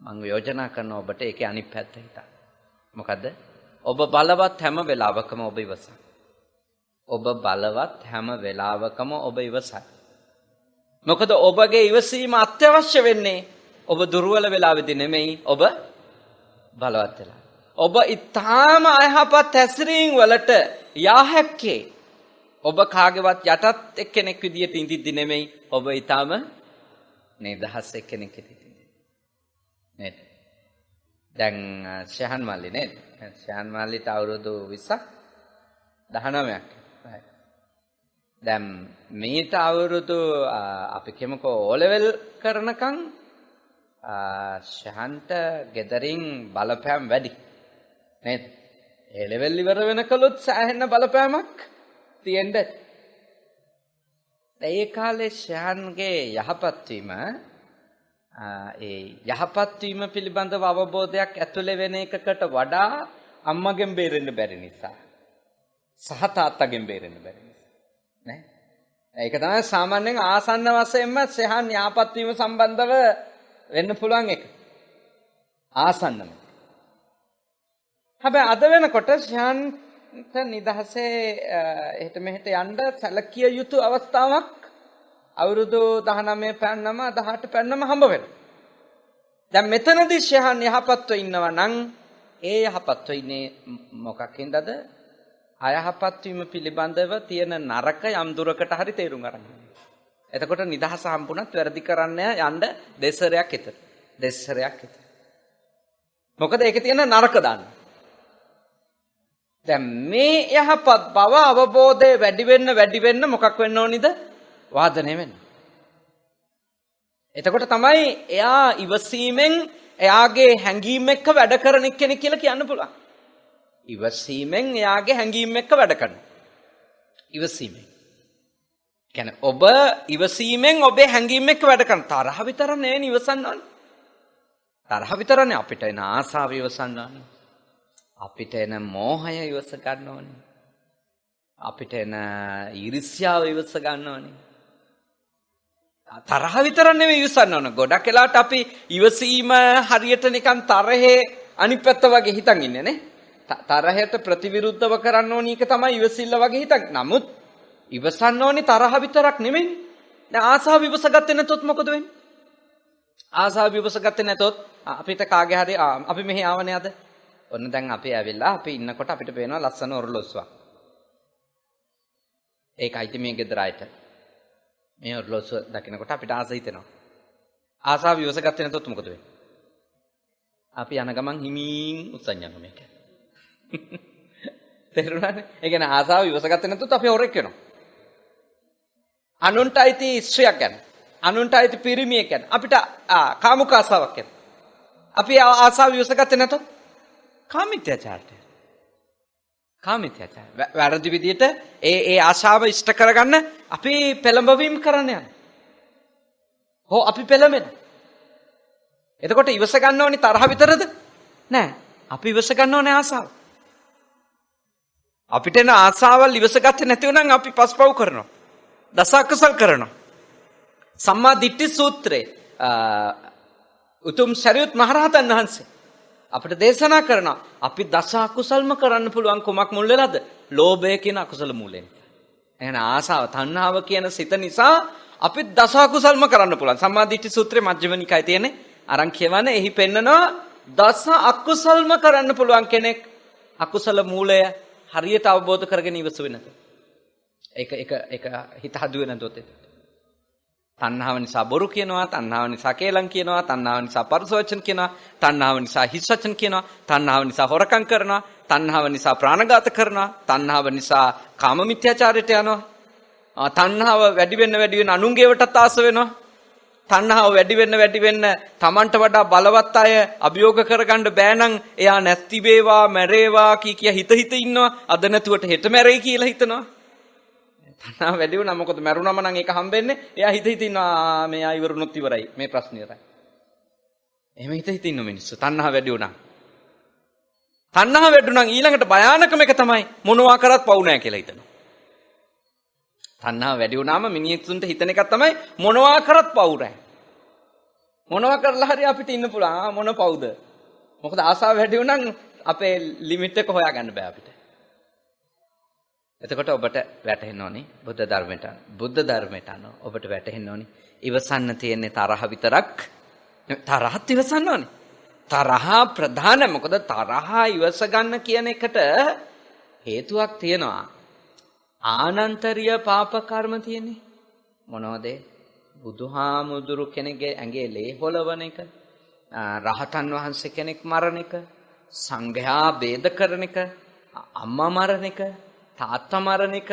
මම යෝජනා කරන ඔබට ඒකේ අනිත් පැත්ත හිතන්න. මොකද ඔබ බලවත් හැම වෙලාවකම ඔබ ඉවසන්න. ඔබ බලවත් හැම වෙලාවකම ඔබ ඉවසන්න. මොකද ඔබගේ ඉවසීම අත්‍යවශ්‍ය වෙන්නේ ඔබ දුර්වල වෙලාවෙදී නෙමෙයි, ඔබ බලවත් වෙලා. ඔබ ඊටාම අයහපත් හැසිරීම් වලට යා හැක්කේ ඔබ කාගේවත් යටත් එක්කෙනෙක් විදියට ඉඳිද්දි නෙමෙයි, ඔබ ඊටාම නිදහස් එක්කෙනෙක් විදියට නේද? දැන් ශහන් මල්ලි නේද? ශහන් මල්ලිට අවුරුදු 20ක් 19ක්. දැන් මේට අවුරුදු අපි කියමුකෝ O level කරනකම් ශහන්ට ගෙදරින් බලපෑම් වැඩි නේද? A level ඉවර වෙනකලුත් සෑහෙන බලපෑමක් තියෙන්න. ඒ කාලේ ශහන්ගේ යහපත් වීම යහපත් වීම පිළිබඳව අවබෝධයක් ඇතුළේ වෙන එකකට වඩා අම්මගෙන් බේරෙන්න බැරි නිසා සහ තාත්තගෙන් බේරෙන්න බැරි නිසා නේ. ඒක තමයි සාමාන්‍යයෙන් ආසන්න වශයෙන්ම ශහන් යහපත් වීම සම්බන්ධව වෙන්න පුළුවන් එක. ආසන්නම. හැබැයි අද වෙනකොට ශහන්ට නිදහසේ එහෙට මෙහෙට යන්න සැලකිය යුතු අවස්ථාවක් අවුරුදු 19 පැන්නම 18 පැන්නම හම්බ වෙනවා. දැන් මෙතනදී ශහන් යහපත්ව ඉන්නවා නම් ඒ යහපත්ව ඉන්නේ මොකකින්දද? අයහපත් වීම පිළිබඳව තියෙන නරක යම් දුරකට හරි තේරුම් ගන්න. එතකොට නිදහස හම්බුණත් වැරදි කරන්න යන්න දෙස්සරයක් විතර. දෙස්සරයක් විතර. මොකද ඒකේ තියෙන නරක දාන්න. දැන් මේ යහපත් බව අවබෝධය වැඩි වෙන්න මොකක් වෙන්න ඕනිද? වාදනය වෙන්න. එතකොට තමයි එයා ඉවසීමෙන් එයාගේ හැඟීම් එක්ක වැඩ කරන කෙනෙක් කියලා කියන්න පුළුවන්. ඉවසීමෙන් එයාගේ හැඟීම් එක්ක වැඩ කරනවා. ඉවසීමෙන්. කියන්නේ ඔබ ඉවසීමෙන් ඔබේ හැඟීම් එක්ක වැඩ කරන. තරහ විතර නෙවෙයි ඉවසන්න ඕනේ. තරහ විතරනේ අපිට එන ආසාව ඉවසන්න ඕනේ. අපිට එන මෝහය ඉවස ගන්න ඕනේ. අපිට එන ඊර්ෂ්‍යාව ඉවස ගන්න ඕනේ. තරහ විතර නෙවෙයි ඉවසන්න ඕන. ගොඩක් වෙලාවට අපි ඉවසීම හරියට නිකන් තරහේ අනිත් පැත්ත වගේ හිතන් ඉන්නේ නේ. තරහයට ප්‍රතිවිරුද්ධව කරන්න ඕනි එක තමයි ඉවසිල්ල වගේ හිතන්. නමුත් ඉවසන්න ඕනි තරහ විතරක් නෙමෙයි. දැන් ආසාව ඉවසගත්තේ නැතොත් මොකද වෙන්නේ? ආසාව ඉවසගත්තේ නැතොත් අපිට කාගේ හරි අපි මෙහි ආවනේ අද. ඔන්න දැන් අපි ඇවිල්ලා අපි ඉන්නකොට අපිට පේනවා ලස්සන ඔරලොස්සුවක්. ඒකයි මේ ගෙදර අයට. මේ ඔරලොස්සුව දකින්නකොට අපිට ආස හිතෙනවා. ආසාව ඉවසගත්තේ නැතොත් මොකද වෙන්නේ? අපි යන ගමන් හිමින් උස්සන් යනවා මේක. තේරුණානේ? ඒ කියන්නේ ආසාව ඉවසගත්තේ නැතොත් අපි හොරෙක් වෙනවා. අනුන්ට අයිති ස්ත්‍රියක් ගැන, අනුන්ට අයිති පිරිමියෙක් ගැන අපිට කාමුක ආසාවක් ගැන. අපි ආසාව ඉවසගත්තේ නැතොත් කාමිත්‍යාචාරය. කාමිත්‍යාචාරය. වැරදි විදියට ඒ ආශාව ඉෂ්ට කරගන්න අපි පෙළඹවීම කරන්න යනවා. හෝ අපි පෙළඹෙන. එතකොට ඉවස ගන්න ඕනි තරහ විතරද? නෑ. අපි ඉවස ගන්න ඕනේ ආසාව. අපිට එන ආසාවල් ඉවසගත්තේ නැති වුණනම් අපි පස්පව් කරනවා. දස අකුසල් කරනවා. සම්මා දිට්ඨි සූත්‍රයේ උතුම් සරියුත් මහරහතන් වහන්සේ අපිට දේශනා කරනවා අපි දස අකුසල්ම කරන්න පුළුවන් කුමක් මුල් වෙලාද? ලෝභය කියන අකුසල මූලයෙන්. එහෙනම් ආසාව තණ්හාව කියන සිත නිසා අපි දස අකුසල්ම කරන්න පුළුවන්. සම්මා දිට්ඨි සූත්‍රයේ මජ්ක්‍ධිම නිකායේ තියෙන්නේ අරන් කියවනේ එහි පෙන්නනවා දස අකුසල්ම කරන්න පුළුවන් කෙනෙක් අකුසල මූලය හරියට අවබෝධ කරගෙන ඉවසුවේ නැත. ඒක හිත හදුවේ නැතොත් තණ්හාව නිසා බොරු කියනවා, තණ්හාව නිසා කේලම් කියනවා, තණ්හාව නිසා පරුස වචන කියනවා, තණ්හාව නිසා හිස් වචන කියනවා, තණ්හාව නිසා හොරකම් කරනවා, තණ්හාව නිසා ප්‍රාණඝාත කරනවා, තණ්හාව නිසා කාම මිත්‍යාචාරයට යනවා, තණ්හාව වැඩි වෙන්න අනුන්ගේවටත් ආස වෙනවා, තණ්හාව වැඩි වෙන්න තමන්ට වඩා බලවත් අය අභියෝග කරගන්න බෑ නම් එයා නැස්ති වේවා මැරේවා කිය හිත ඉන්නවා. අද නැතුවට හෙට මැරෙයි කියලා හිතනවා. තණ්හාව වැඩි වුණා මොකද මැරුණම නම් ඒක හම්බෙන්නේ. එයා හිත ඉන්නවා මෙයා ඉවරුනොත් ඉවරයි මේ ප්‍රශ්නේ ඉවරයි. එහෙම හිත ඉන්න මිනිස්සු තණ්හාව වැඩි වුණා. තණ්හාව වැඩි වුණා ඊළඟට භයානකම එක තමයි මොනවා කරත් පවු නැහැ කියලා හිතනවා. තණ්හාව වැඩි වුණාම මිනිස්සුන්ට හිතන එකක් තමයි මොනවා කරත් පවු නැහැ. මොනවා කරලා හරි අපිට ඉන්න පුළුවන්. මොන පවුද? මොකද ආසාව වැඩි වුණනම් අපේ ලිමිට් එක හොයාගන්න බෑ අපිට. එතකොට ඔබට වැටහෙන්න ඕනේ බුද්ධ ධර්මයට අනුව ඔබට වැටහෙන්න ඕනේ ඉවසන්න තියෙන්නේ තරහ විතරක්. තරහත් ඉවසන්න ඕනේ. තරහ ප්‍රධාන. මොකද තරහ ඉවස ගන්න කියන එකට හේතුවක් තියෙනවා. ආනන්තරීය පාප කර්ම තියෙන්නේ. මොනවද? බුදුහාමුදුරු කෙනෙක්ගේ ඇඟේ ලේ හොලවන එක, රහතන් වහන්සේ කෙනෙක් මරණ එක, සංඝයා ભેද කරන එක, අම්මා මරණ එක, තාත්තා මරණ එක,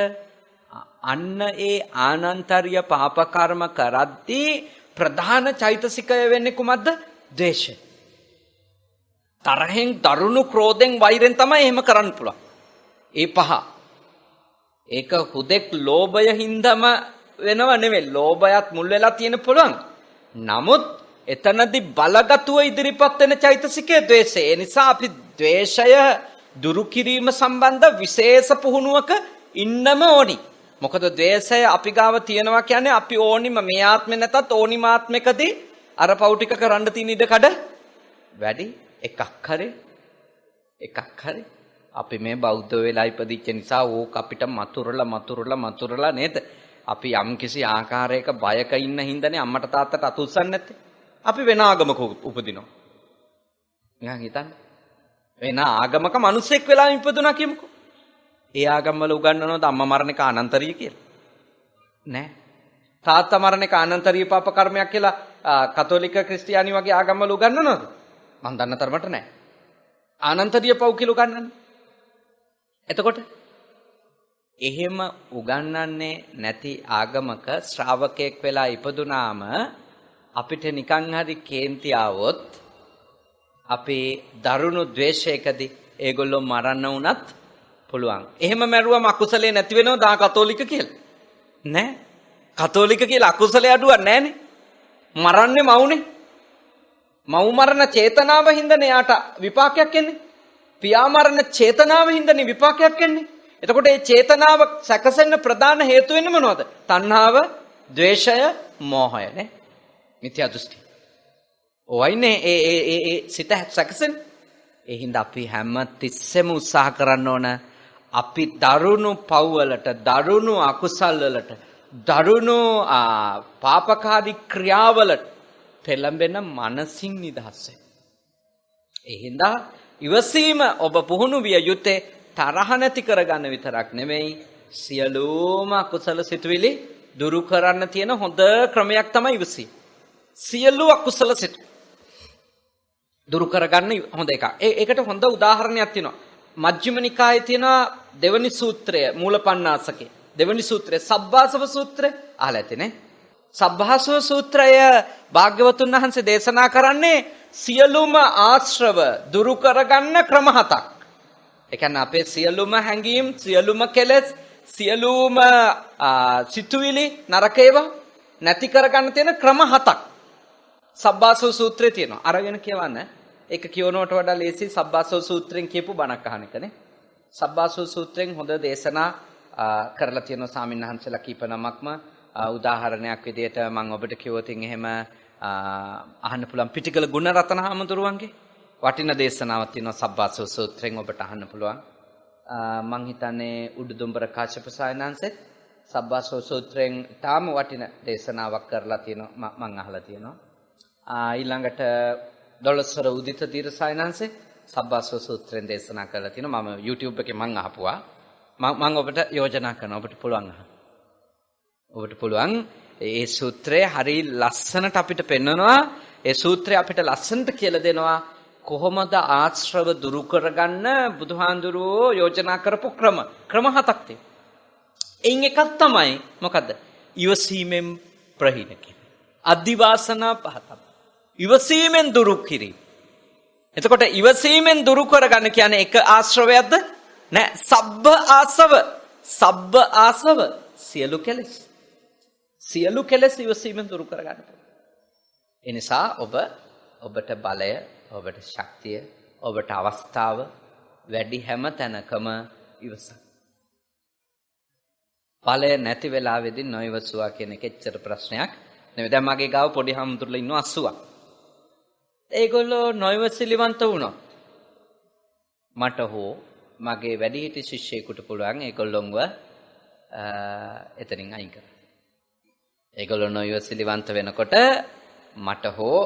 අන්න ඒ ආනන්තරීය පාප කර්ම කරද්දී ප්‍රධාන චෛතසිකය වෙන්නේ කුමක්ද? ද්වේෂය. තරහෙන්, දරුණු ක්‍රෝධෙන්, වෛරෙන් තමයි එහෙම කරන්න පුළුවන්. ඒ පහ. ඒක හුදෙක් ලෝභය හින්දාම වෙනව නෙවෙයි. ලෝභයත් මුල් වෙලා තියෙන පුළුවන්. නමුත් එතනදී බලගතුව ඉදිරිපත් වෙන චෛතසිකය ද්වේෂය. ඒ නිසා අපි ද්වේෂය දුරු කිරීම සම්බන්ධ විශේෂ පුහුණුවක ඉන්නම ඕනි. මොකද ද්වේෂය අපි ගාව තියෙනවා කියන්නේ අපි ඕනිම මේ ආත්මෙ නැතත් ඕනිම ආත්මෙකදී අර පව් ටික කරන්න තියෙන ඉඩ කඩ වැඩි. එකක් හරි අපි මේ බෞද්ධ වෙලා ඉපදිච්ච නිසා ඕක අපිට මතුරලා නේද? අපි යම් කිසි ආකාරයක බයක ඉන්න හින්දානේ අම්මට තාත්තට අත උස්සන්නේ නැත්තේ. අපි වෙන ආගමක උපදිනවා. නිකන් හිතන්න. වෙන ආගමක මිනිස්සෙක් වෙලා ඉපදුනා කියමුකෝ. ඒ ආගම් වල උගන්වනවද අම්මා මරණ එක අනන්තරීය කියලා? නෑ. තාත්තා මරණ එක අනන්තරීය පාප කර්මයක් කියලා කතෝලික ක්‍රිස්තියානි වගේ ආගම් වල උගන්වනවද? මම දන්න තරමට නෑ. අනන්තරීය පව් කියලා උගන්වන්නේ. එතකොට එහෙම උගන්වන්නේ නැති ආගමක ශ්‍රාවකයෙක් වෙලා ඉපදුනාම අපිට නිකන් හරි කේන්ති ආවොත් අපේ දරුණු ද්වේෂයකදී ඒගොල්ලෝ මරන්න උනත් පුළුවන්. එහෙම මැරුවම අකුසලේ නැති වෙනවද කතෝලික කියලා? නෑ. කතෝලික කියලා අකුසලේ අඩුවක් නෑනේ. මරන්නේ මවුනේ. මව් මරණ චේතනාව හින්දානේ යාට විපාකයක් එන්නේ. පියා මරණ චේතනාව හින්දානේ විපාකයක් එන්නේ. එතකොට මේ චේතනාව සැකසෙන්න ප්‍රධාන හේතු වෙන්නේ මොනවද? තණ්හාව, ද්වේෂය, මෝහය නේ. මිත්‍යා දෘෂ්ටි. ඔයයිනේ ඒ සිත සැකසෙන්නේ. ඒ හින්දා අපි හැම තිස්සෙම උත්සාහ කරන්න ඕන අපි දරුණු පව්වලට, දරුණු අකුසල් වලට, දරුණු පාපකාරී ක්‍රියාවලට පෙළඹෙන මනසින් නිදහස් වෙන්න. ඒ හින්දා ඉවසීම ඔබ පුහුණු විය යුත්තේ තරහ නැති කරගන්න විතරක් නෙමෙයි සියලුම අකුසල සිතුවිලි දුරු කරන්න තියෙන හොඳ ක්‍රමයක් තමයි ඉවසීම. සියලු අකුසල සිත් දුරු කරගන්න හොඳ එකක්. ඒකට හොඳ උදාහරණයක් තියෙනවා. මජ්ක්‍ධිම නිකායේ තියෙනවා දෙවනි සූත්‍රය මූලපණ්ණාසකේ. දෙවනි සූත්‍රය සබ්බාසව සූත්‍රය අහලා ඇතිනේ. සබ්බාසව සූත්‍රය භාග්‍යවතුන් වහන්සේ දේශනා කරන්නේ සියලුම ආශ්‍රව දුරු කරගන්න ක්‍රම 7ක්. ඒ කියන්නේ අපේ සියලුම හැඟීම්, සියලුම කෙලෙස්, සියලුම සිතුවිලි නරක ඒවා නැති කරගන්න තියෙන ක්‍රම 7ක්. සබ්බාසව සූත්‍රයේ තියෙනවා. අරගෙන කියවන්න. ඒක කියවනවට වඩා ලේසි සබ්බාසව සූත්‍රයෙන් කියපු බණක් අහන එකනේ. සබ්බාසව සූත්‍රයෙන් හොඳ දේශනා කරලා තියෙනවා සාමින්හන්සලා කීප නමක්ම. උදාහරණයක් විදිහට මම ඔබට කිව්වොතින් එහෙම අහන්න පුළුවන් පිටිකල ගුණරත්න හාමුදුරුවන්ගේ වටින දේශනාවක් තියෙනවා සබ්බාසව සූත්‍රයෙන් ඔබට අහන්න පුළුවන්. මං හිතන්නේ උඩුදුම්බර කාශ්‍යප සායනන්සෙත් සබ්බාසව සූත්‍රයෙන් තාම වටින දේශනාවක් කරලා තියෙනවා මං අහලා තියෙනවා. ඊළඟට දොළොස්වර උදිත තීර සායනන්සේ සබ්බාසව සූත්‍රයෙන් දේශනා කරලා තියෙනවා. මම YouTube එකේ මං අහපුවා. මං ඔබට යෝජනා කරනවා ඔබට පුළුවන් අහන්න. ඔබට පුළුවන් ඒ සූත්‍රය හරි ලස්සනට අපිට පෙන්වනවා. ඒ සූත්‍රය අපිට ලස්සනට කියලා දෙනවා කොහොමද ආශ්‍රව දුරු කරගන්න බුදුහාඳුරෝ යෝජනා කරපු ක්‍රම 7ක් තියෙනවා. එයින් එකක් තමයි මොකද්ද? ඉවසීමෙන් ප්‍රහීන කිරීම. අදිවාසනා 5ක්. ඉවසීමෙන් දුරු කිරීම. එතකොට ඉවසීමෙන් දුරු කරගන්න කියන්නේ එක ආශ්‍රවයක්ද? නෑ. සබ්බ ආසව සියලු කෙලෙස්. සියලු කෙලෙස් ඉවසීමෙන් දුරු කරගන්න පුළුවන්. ඒ නිසා ඔබට බලය, ඔබට ශක්තිය, ඔබට අවස්ථාව වැඩි හැම තැනකම ඉවසන්න. බලය නැති වෙලාවෙදී නොඉවසුවා කියන එක එච්චර ප්‍රශ්නයක් නෙවෙයි. දැන් මගේ ගාව පොඩි හාමුදුරුවෝ ඉන්නවා 80ක්. ඒගොල්ලෝ නොඉවසිලිවන්ත වුණා. මට හෝ මගේ වැඩිහිටි ශිෂ්‍යයෙකුට පුළුවන් ඒගොල්ලොන්ව එතනින් අයින් කරන්න. ඒගොල්ලෝ නොඉවසිලිවන්ත වෙනකොට මට හෝ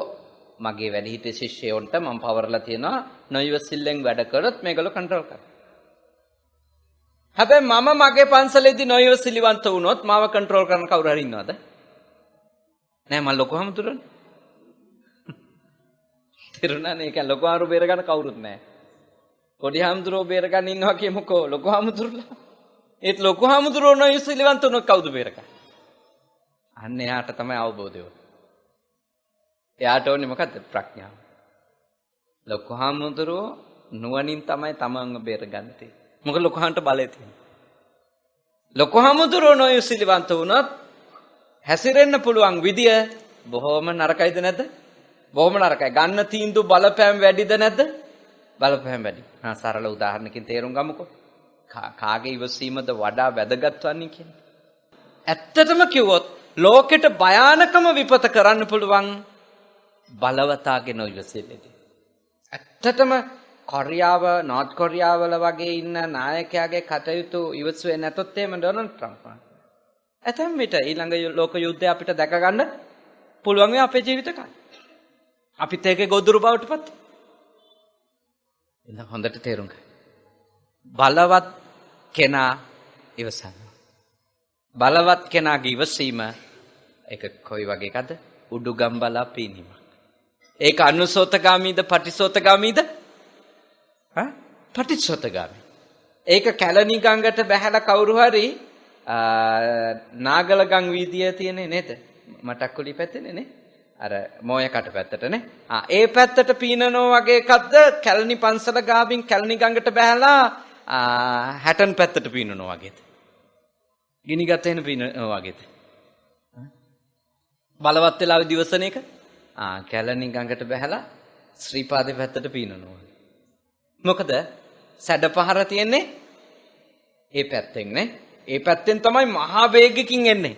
මගේ වැඩිහිටි ශිෂ්‍යයන්ට මම පවරලා තියෙනවා නොඉවසිල්ලෙන් වැඩ කරොත් මේගොල්ලෝ කන්ට්‍රෝල් කරනවා. හැබැයි මම මගේ පන්සලේදී නොඉවසිලිවන්ත වුණොත් මාව කන්ට්‍රෝල් කරන කවුරු හරි ඉන්නවද? නෑ මම ලොකු හමුදුරනේ. තේරුණානේ? ඒක ලොකු හාමුදුරු බේරගන්න කවුරුත් නෑ. පොඩි හාමුදුරුවෝ බේරගන්න ඉන්නවා කියමුකෝ ලොකු හාමුදුරුවෝ. ඒත් ලොකු හාමුදුරුවෝ නොඉවසිලිවන්ත වුණොත් කවුද බේරගන්නේ? අන්න එයාට තමයි අවබෝධය. එයාට ඕනේ මොකද්ද? ප්‍රඥාව. ලොකු හාමුදුරුවෝ නුවණින් තමයි තමන්ව බේරගන්නේ. මොකද ලොකු හාන්ට බලය තියෙනවා. ලොකු හාමුදුරුවෝ නොඉවසිලිවන්ත වුණොත් හැසිරෙන්න පුළුවන් විදිය බොහොම නරකයිද නැද්ද? බොහොම නරකයි. ගන්න තීන්දුව බලපෑම් වැඩිද නැද්ද? බලපෑම් වැඩි. සරල උදාහරණකින් තේරුම් ගමුකෝ. කාගේ ඉවසීමද වඩා වැදගත් වන්නේ කියන්නේ? ඇත්තටම කිව්වොත් ලෝකෙට භයානකම විපත කරන්න පුළුවන් බලවතාගේ නොඉවසිල්ලේදී. ඇත්තටම කොරියාව, නෝර්ත් කොරියාව වල වගේ ඉන්න නායකයාගේ කටයුතු ඉවසුවේ නැතොත් එහෙම ඩොනල්ඩ් ට්‍රම්ප් ඇතැම් විට ඊළඟ ලෝක යුද්ධය අපිට දැක ගන්න පුළුවන් වේ අපේ ජීවිත කාලේ. අපිත් ඒකේ ගොදුරු බවට පත්. එන්න හොඳට තේරුම් ගන්න. බලවත් කෙනා ඉවසන. බලවත් කෙනාගේ ඉවසීම ඒක කොයි වගේ එකද? උඩුගම් බලා පීනීම. ඒක අනුසෝතගාමීද පටිසෝතගාමීද? පටිසෝතගාමී. ඒක කැලණි ගඟට බැහැලා කවුරු හරි නාගලගම් වීදිය තියෙන්නේ නේද? මටක්කුලි පැත්තේනේ නේ? අර මොයකට පැත්තටනේ. ඒ පැත්තට පීනනෝ වගේ එකක්ද කැලණි පන්සල ගාවින් කැලණි ගඟට බැහැලා හැටන් පැත්තට පීනනෝ වගේද? ගිනිගත් වෙන පීනනෝ වගේද? බලවත් වෙලා දිවසන එක කැලණි ගඟට බැහැලා ශ්‍රීපාදේ පැත්තට පීනනවා. මොකද සැඩ පහර තියෙන්නේ ඒ පැත්තෙන් නේ. ඒ පැත්තෙන් තමයි මහා වේගකින් එන්නේ.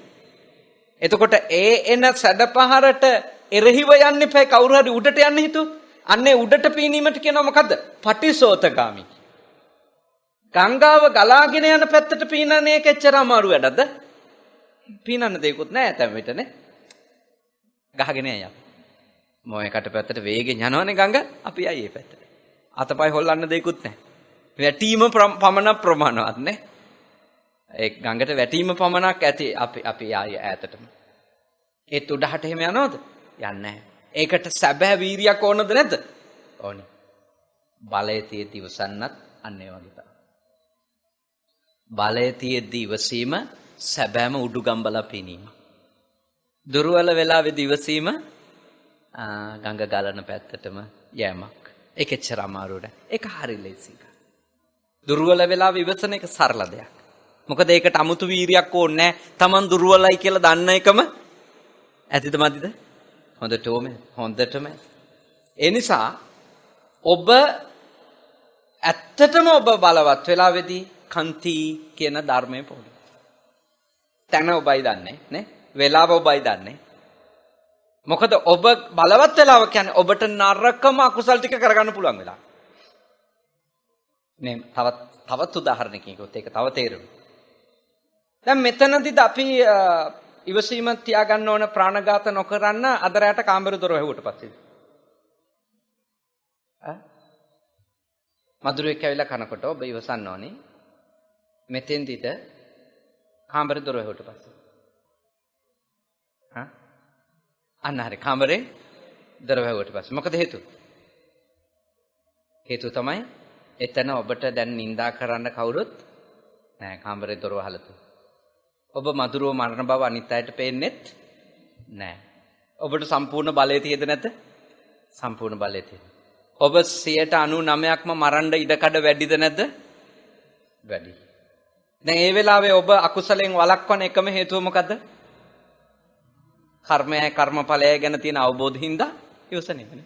එතකොට ඒ එන සැඩ පහරට එරෙහිව යන්න එපා. කවුරු හරි උඩට යන්න හිතුවොත් අන්නේ උඩට පීනීමට කියනවා මොකද්ද? පටිසෝතගාමි. ගංගාව ගලාගෙන යන පැත්තට පීනන එක එච්චර අමාරු වැඩක්ද? පීනන්න දෙයක්වත් නැහැ ඇතැම් විටනේ. ගහගෙන යනවා. මොයකට පැත්තට වේගෙන් යනවනේ ගඟ. අපි ආයේ ඒ පැත්තට. අතපය හොල්ලන්න දෙයක්වත් නැහැ. වැටීම පමණ ප්‍රමාණවත් නේ. ඒ ගඟට වැටීම පමණක් ඇති අපි ආයේ ඈතටම. ඒත් උඩහට එහෙම යනවද? යන්නේ නැහැ. ඒකට සැබෑ වීරියක් ඕනද නැද්ද? ඕනි. බලය තියෙද්දි ඉවසන්නත් අන්න ඒ වගේ තමයි. බලය තියෙද්දි ඉවසීම සැබෑම උඩුගම්බලා පිනීම. දුර්වල වෙලාවේදී ඉවසීම ගඟ ගලන පැත්තටම යෑමක්. ඒක එච්චර අමාරු නෑ. ඒක හරි ලේසි. දුර්වල වෙලාව ඉවසන එක සරල දෙයක්. මොකද ඒකට අමුතු වීරියක් ඕනේ නෑ. Taman දුර්වලයි කියලා දන්න එකම ඇතිද මදිද? හොඳටම. ඒ නිසා ඔබ ඇත්තටම ඔබ බලවත් වෙලාවේදී කන්ති කියන ධර්මයේ පොඩි. තැන ඔබයි දන්නේ නේ? වෙලාව ඔබයි දන්නේ. මොකද ඔබ බලවත් වෙලාව කියන්නේ ඔබට නරකම අකුසල් ටික කරගන්න පුළුවන් වෙලාව. නේ තවත් උදාහරණකින් කිව්වොත් ඒක තව තේරෙනවා. දැන් මෙතනදිද අපි ඉවසීම තියාගන්න ඕන ප්‍රාණඝාත නොකරන්න අදරයට කාමර දොර වැහුවට පස්සේ. මధుරෙක් ඇවිල්ලා කනකොට ඔබ ඉවසන්න ඕනේ. මෙතෙන්දිද කාමර දොර වැහුවට පස්සේ. අන්න හරි කාමරේ දොර වැහුවට පස්සේ මොකද හේතුව? හේතුව තමයි එතන ඔබට දැන් නිඳා කරන්න කවුරුත් නෑ කාමරේ දොර වහලා තියෙනවා. ඔබ මధుරව මරණ බව අනිත් අයට පේන්නෙත් නෑ. ඔබට සම්පූර්ණ බලය තියෙද නැත? සම්පූර්ණ බලය තියෙනවා. ඔබ 99%ක්ම මරන්න ඉඩකඩ වැඩිද නැද්ද? වැඩි. දැන් ඒ වෙලාවේ ඔබ අකුසලෙන් වළක්වන එකම හේතුව මොකද්ද? කර්මයයි කර්මඵලයයි ගැන තියෙන අවබෝධින්ද ඉවසන්නේ.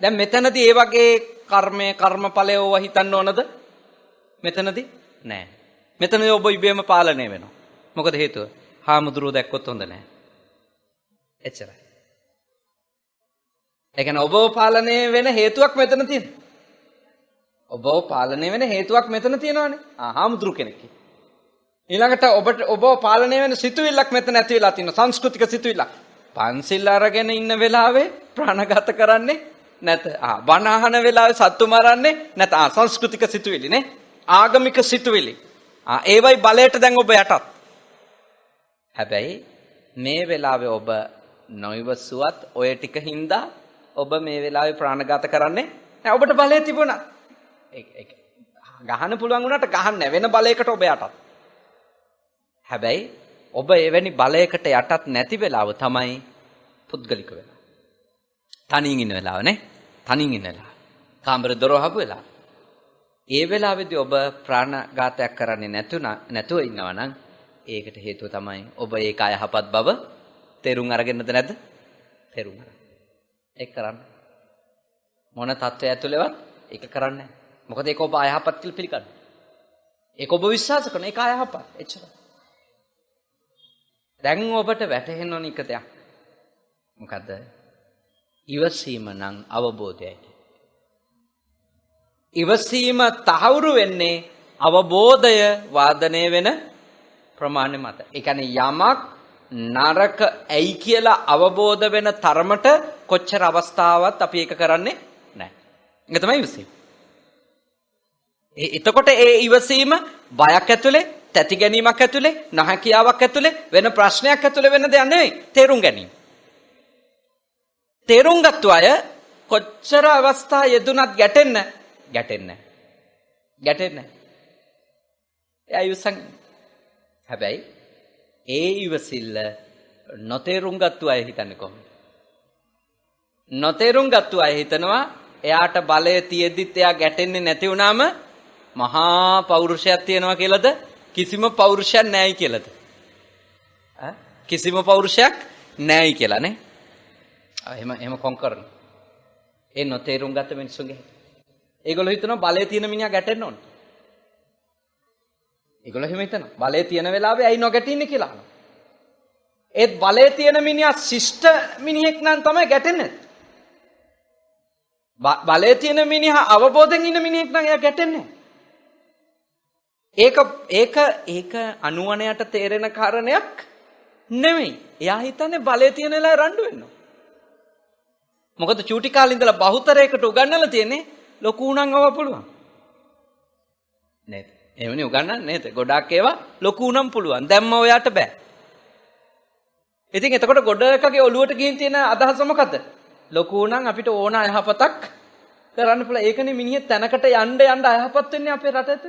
දැන් මෙතනදී ඒ වගේ කර්මය කර්මඵලය ඕව හිතන්න ඕනද? මෙතනදී නෑ. මෙතනදී ඔබ ඉබේම පාලනය වෙනවා. මොකද හේතුව? හාමුදුරුවෝ දැක්කොත් හොඳ නෑ. එච්චරයි. ඒ කියන්නේ ඔබව පාලනය වෙන හේතුවක් මෙතන තියෙනවා. ඔබව පාලනය වෙන හේතුවක් මෙතන තියෙනවානේ. හාමුදුරු කෙනෙක්. ඊළඟට ඔබව පාලනය වෙන සිතුවිල්ලක් මෙතන ඇති වෙලා තියෙනවා. සංස්කෘතික සිතුවිල්ලක්. පන්සිල් අරගෙන ඉන්න වෙලාවේ ප්‍රාණඝාත කරන්නේ නැත. බණ අහන වෙලාවේ සත්තු මරන්නේ නැත. සංස්කෘතික සිතුවිලි නේ. ආගමික සිතුවිලි. ඒවයි බලයට දැන් ඔබ යටත්. හැබැයි මේ වෙලාවේ ඔබ නොයිවසුවත් ඔය ටික හින්දා ඔබ මේ වෙලාවේ ප්‍රාණඝාත කරන්නේ නැහැ. ඔබට බලය තිබුණා. ඒක ගහන්න පුළුවන් වුණාට ගහන්න වෙන බලයකට ඔබ යටත්. හැබැයි ඔබ එවැනි බලයකට යටත් නැති වෙලාව තමයි පුද්ගලික වෙලාව. තනියෙන් ඉන්න වෙලාව නේ. තනියෙන් ඉන්න වෙලාව. කාමර දොර වහපු වෙලාව. ඒ වෙලාවේදී ඔබ ප්‍රාණඝාතයක් කරන්නේ නැතුව ඉන්නවා නම් ඒකට හේතුව තමයි ඔබ ඒක අයහපත් බව තේරුම් අරගෙනද නැද්ද? තේරුම් අරගෙන. ඒක කරන්න. මොන තත්ත්වය ඇතුළේවත් ඒක කරන්නේ නැහැ. මොකද ඒක ඔබ අයහපත් කියලා පිළිගන්නවා. ඒක ඔබ විශ්වාස කරන ඒක අයහපත්. එච්චරයි. දැන් ඔබට වැටහෙන ඕන එක දෙයක්. මොකද්ද? ඉවසීම නම් අවබෝධයයි. ඉවසීම තහවුරු වෙන්නේ අවබෝධය වාදනය වෙන ප්‍රමාණය මත. ඒ කියන්නේ යමක් නරක ඇයි කියලා අවබෝධ වෙන තරමට කොච්චර අවස්ථාවක් අපි ඒක කරන්නේ නැහැ. ඒක තමයි ඉවසීම. එතකොට ඒ ඉවසීම බයක් ඇතුලේ, තැති ගැනීමක් ඇතුලේ, නැහැකියාවක් ඇතුලේ, වෙන ප්‍රශ්නයක් ඇතුලේ වෙන දෙයක් නෙවෙයි. තේරුම් ගැනීම. තේරුම් ගත්ත අය කොච්චර අවස්ථා යෙදුනත් ගැටෙන්නේ නැහැ. එයා ඉවසන්. හැබැයි ඒ ඉවසිල්ල නොතේරුම් ගත්ත අය හිතන්නේ කොහොමද? නොතේරුම් ගත්ත අය හිතනවා එයාට බලය තියෙද්දිත් එයා ගැටෙන්නේ නැති වුණාම මහා පෞරුෂයක් තියනවා කියලාද? කිසිම පෞරුෂයක් නැහැයි කියලාද? කිසිම පෞරුෂයක් නැහැයි කියලා නේ. එහෙම කොන් කරන. ඒ නොතේරුම් ගත්ත මිනිස්සුගේ. ඒගොල්ලෝ හිතනවා බලය තියෙන මිනිහා ගැටෙන්න ඕන. ඒගොල්ලෝ එහෙම හිතනවා. බලය තියෙන වෙලාවේ ඇයි නොගැටින්නේ කියලා. ඒත් බලය තියෙන මිනිහා ශිෂ්ට මිනිහෙක් නම් තමයි ගැටෙන්නේ. බලය තියෙන මිනිහා අවබෝධයෙන් ඉන්න මිනිහෙක් නම් එයා ගැටෙන්නේ. ඒක අනුවණයට තේරෙන කාරණයක් නෙමෙයි. එයා හිතන්නේ බලය තියෙන වෙලාවේ රණ්ඩු වෙන්න. මොකද චූටි කාලේ ඉඳලා බහුතරයකට උගන්වලා තියෙන්නේ ලොකු උණන් අව පුළුවන්. නේද? එහෙමනේ උගන්වන්නේ නේද? ගොඩාක් ඒවා ලොකු උණන් පුළුවන්. දැම්ම ඔයාට බෑ. ඉතින් එතකොට ගොඩකගේ ඔළුවට ගිහින් තියෙන අදහස මොකද්ද? ලොකු නම් අපිට ඕන යහපතක් කරන්න පුළුවන්. ඒකනේ මිනිහ තැනකට යන්න අයහපත් වෙන්නේ අපේ රටට.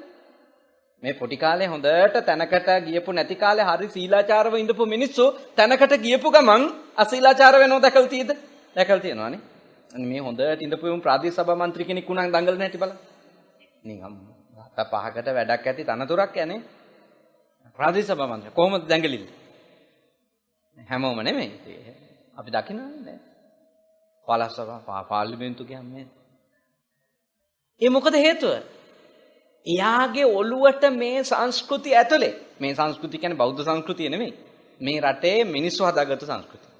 මේ පොඩි කාලේ හොඳට තැනකට ගියපු නැති කාලේ හරි සීලාචාරව ඉඳපු මිනිස්සු තැනකට ගියපු ගමන් අසීලාචාර වෙනව දැකලා තියෙද? දැකලා තියෙනවානේ. මේ හොඳට ඉඳපු ප්‍රාදේශ සභා මන්ත්‍රී කෙනෙක් උනන් දඟලන හැටි බලන්න. නිකම් පහකට වැඩක් ඇති තනතුරක් යන්නේ. ප්‍රාදේශ සභා මන්ත්‍රී කොහොමද දඟලින්නේ? හැමෝම නෙමෙයි. අපි දකින්නනේ. පළාත් සභා පාර්ලිමේන්තු කියන්නේ. ඒ මොකද හේතුව? එයාගේ ඔළුවට මේ සංස්කෘතිය ඇතුලේ මේ සංස්කෘතිය කියන්නේ බෞද්ධ සංස්කෘතිය නෙමෙයි. මේ රටේ මිනිස්සු හදාගත්තු සංස්කෘතිය.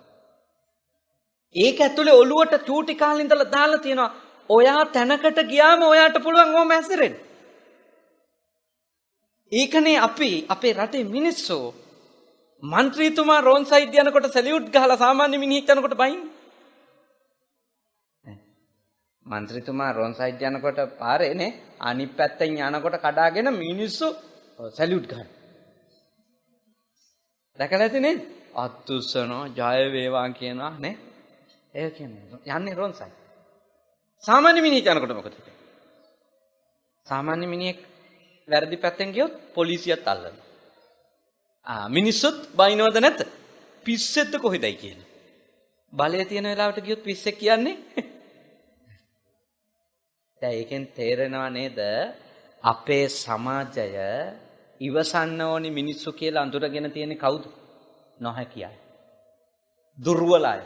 ඒක ඇතුලේ ඔළුවට චූටි කාලේ ඉඳලා දාලා තියෙනවා. ඔයා තැනකට ගියාම ඔයාට පුළුවන් ඕම හැසිරෙන්න. ඒකනේ අපි අපේ රටේ මිනිස්සු മന്ത്രിතුමා රෝන් සයිඩ් යනකොට සැලියුට් ගහලා සාමාන්‍ය මිනිහෙක් යනකොට බයින්. മന്ത്രിතුමා රෝන් සයිඩ් යනකොට පාරේ නේ අනිත් පැත්තෙන් යනකොට කඩාගෙන මිනිස්සු සැලියුට් ගහනවා. දැකලා ඇති නේද? අත්තුස්සනෝ ජය වේවා කියනවා නේ. ඒ කියන්නේ යන්නේ රෝන් සයිඩ්. සාමාන්‍ය මිනිහෙක් යනකොට මොකද වෙන්නේ? සාමාන්‍ය මිනිහෙක් වැරදි පැත්තෙන් ගියොත් පොලිසියත් අල්ලනවා. මිනිස්සුත් බයිනවද නැද්ද? පිස්සෙද්ද කොහෙදයි කියන්නේ. බලය තියෙන වෙලාවට ගියොත් පිස්සෙක් කියන්නේ. දැන් ඒකෙන් තේරෙනව නේද අපේ සමාජය ඉවසන්න ඕනි මිනිස්සු කියලා අඳුරගෙන තියෙන්නේ කවුද? නොහැකි අය. දුර්වල අය.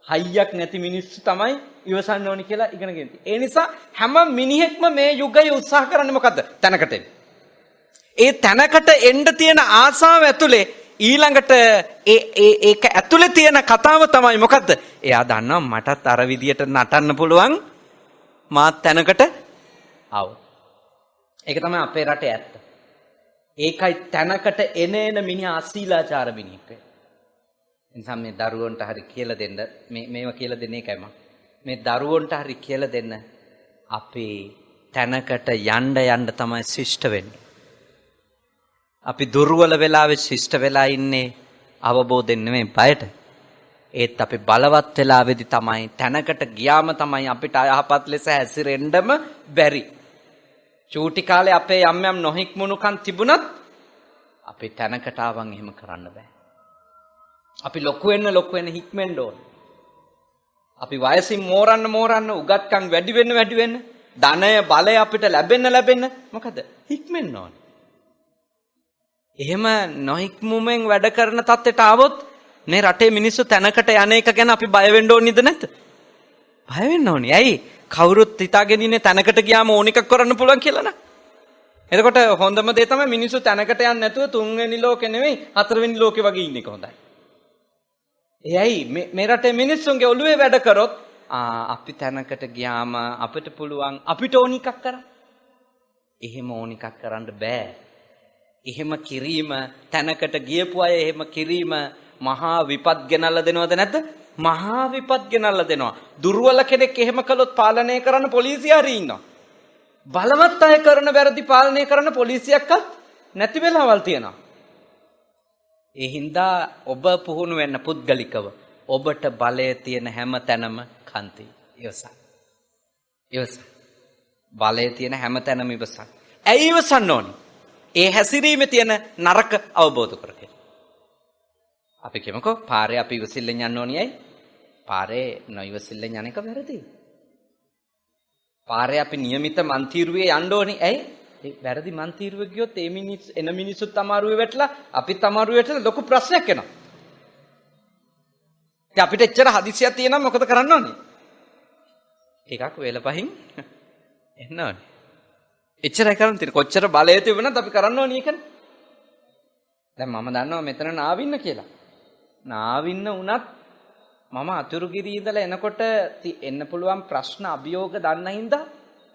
හයියක් නැති මිනිස්සු තමයි ඉවසන්න ඕනි කියලා ඉගෙනගෙන තියෙන්නේ. ඒ නිසා හැම මිනිහෙක්ම මේ යුගයේ උත්සාහ කරන්නේ මොකද්ද? තැනකට එන්න. ඒ තැනකට එන්න තියෙන ආසාව ඇතුලේ ඊළඟට ඒක ඇතුලේ තියෙන කතාව තමයි මොකද්ද? එයා දන්නවා මටත් අර විදියට නටන්න පුළුවන් මාත් තැනකට ආව. ඒක තමයි අපේ රටේ ඇත්ත. ඒකයි තැනකට එන මිනිහා අසීලාචාර මිනිහෙක්. එනිසා මේ දරුවන්ට හරි කියලා දෙන්න මේවා කියලා දෙන්න එකයි මම. මේ දරුවන්ට හරි කියලා දෙන්න අපේ තැනකට යන්න තමයි ශිෂ්ට වෙන්නේ. අපි දුර්වල වෙලාවේ ශිෂ්ට වෙලා ඉන්නේ අවබෝධයෙන් නෙමෙයි බයට. ඒත් අපි බලවත් වෙලාවේදී තමයි තැනකට ගියාම තමයි අපිට අයහපත් ලෙස හැසිරෙන්නම බැරි. චූටි කාලේ අපේ යම් නොහික්මුණුකම් තිබුණත් අපි තැනකට ආවන් එහෙම කරන්න බෑ. අපි ලොකු වෙන්න හික්මෙන්න ඕන. අපි වයසින් මෝරන්න උගත්කම් වැඩි වෙන්න ධනය බලය අපිට ලැබෙන්න මොකද හික්මෙන්න ඕන. එහෙම නොහික්මුමෙන් වැඩ කරන තත්ත්වයට ආවොත් මේ රටේ මිනිස්සු තැනකට යන එක ගැන අපි බය වෙන්න ඕනිද නැද්ද? බය වෙන්න ඕනි. ඇයි? කවුරුත් හිතාගෙන ඉන්නේ තැනකට ගියාම ඕන එකක් කරන්න පුළුවන් කියලා නේ. එතකොට හොඳම දේ තමයි මිනිස්සු තැනකට යන්නේ නැතුව තුන්වෙනි ලෝකෙ නෙවෙයි හතරවෙනි ලෝකෙ වගේ ඉන්න එක හොඳයි. එයයි මේ රටේ මිනිස්සුන්ගේ ඔළුවේ වැඩ කරොත් අපි තැනකට ගියාම අපිට පුළුවන් අපිට ඕන එකක් කරන්න. එහෙම ඕන එකක් කරන්න බෑ. එහෙම කිරීම තැනකට ගියපු අය එහෙම කිරීම මහා විපත් ගෙනල්ලා දෙනවද නැද්ද? මහා විපත් ගෙනල්ලා දෙනවා. දුර්වල කෙනෙක් එහෙම කළොත් පාලනය කරන්න පොලිසිය හරි ඉන්නවා. බලවත් අය කරන වැරදි පාලනය කරන පොලිසියක්වත් නැති වෙලාවල් තියෙනවා. ඒ හින්දා ඔබ පුහුණු වෙන්න පුද්ගලිකව ඔබට බලය තියෙන හැම තැනම කන්ති ඉවසන්න. බලය තියෙන හැම තැනම ඉවසන්න. ඇයි ඉවසන්න ඕනි? ඒ හැසිරීමේ තියෙන නරක අවබෝධ කරගන්න. අපි කියමුකෝ පාරේ අපි ඉවසිල්ලෙන් යන්න ඕනියයි. පාරේ නොඉවසිල්ලෙන් යන එක වැරදි. පාරේ අපි નિયમિત මන්තිරුවේ යන්න ඕනි. ඇයි? ඒ වැරදි මන්තිරුවේ ගියොත් ඒ එන මිනිස්සුත් අමාරුවේ වැටලා අපිත් අමාරුවේ වැටලා ලොකු ප්‍රශ්නයක් එනවා. ඉතින් අපිට එච්චර හදිසියක් තියෙනවා මොකද කරන්න ඕනේ? ටිකක් වේලපහින් එන්න ඕනේ. එච්චරයි කරන්න තියෙන්නේ. කොච්චර බලය තිබුණත් අපි කරන්න ඕනේ ඒකනේ. දැන් මම දන්නවා මෙතන නාවින්න කියලා. නාවින්න වුණත් මම අතුරුගිරිය ඉඳලා එනකොට එන්න පුළුවන් ප්‍රශ්න අභියෝග දන්න හින්දා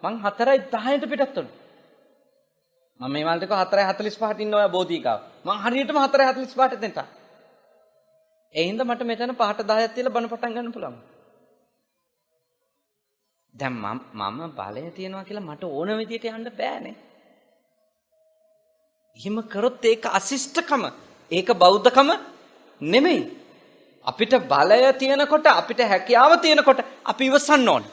මං 4:10ට පිටත් වුණා. මම මේ වලට 4:45ට ඉන්න ඔය බෝධිකාව. මං හරියටම 4:45ට එතනට. ඒ හින්දා මට මෙතන 5:10ක් තියලා බණ පටන් ගන්න පුළුවන්. දැන් මම බලය තියනවා කියලා මට ඕන විදියට යන්න බෑනේ. එහෙම කරොත් ඒක අශිෂ්ටකම. ඒක බෞද්ධකම නෙමෙයි. අපිට බලය තියෙනකොට අපිට හැකියාව තියෙනකොට අපි ඉවසන්න ඕනේ.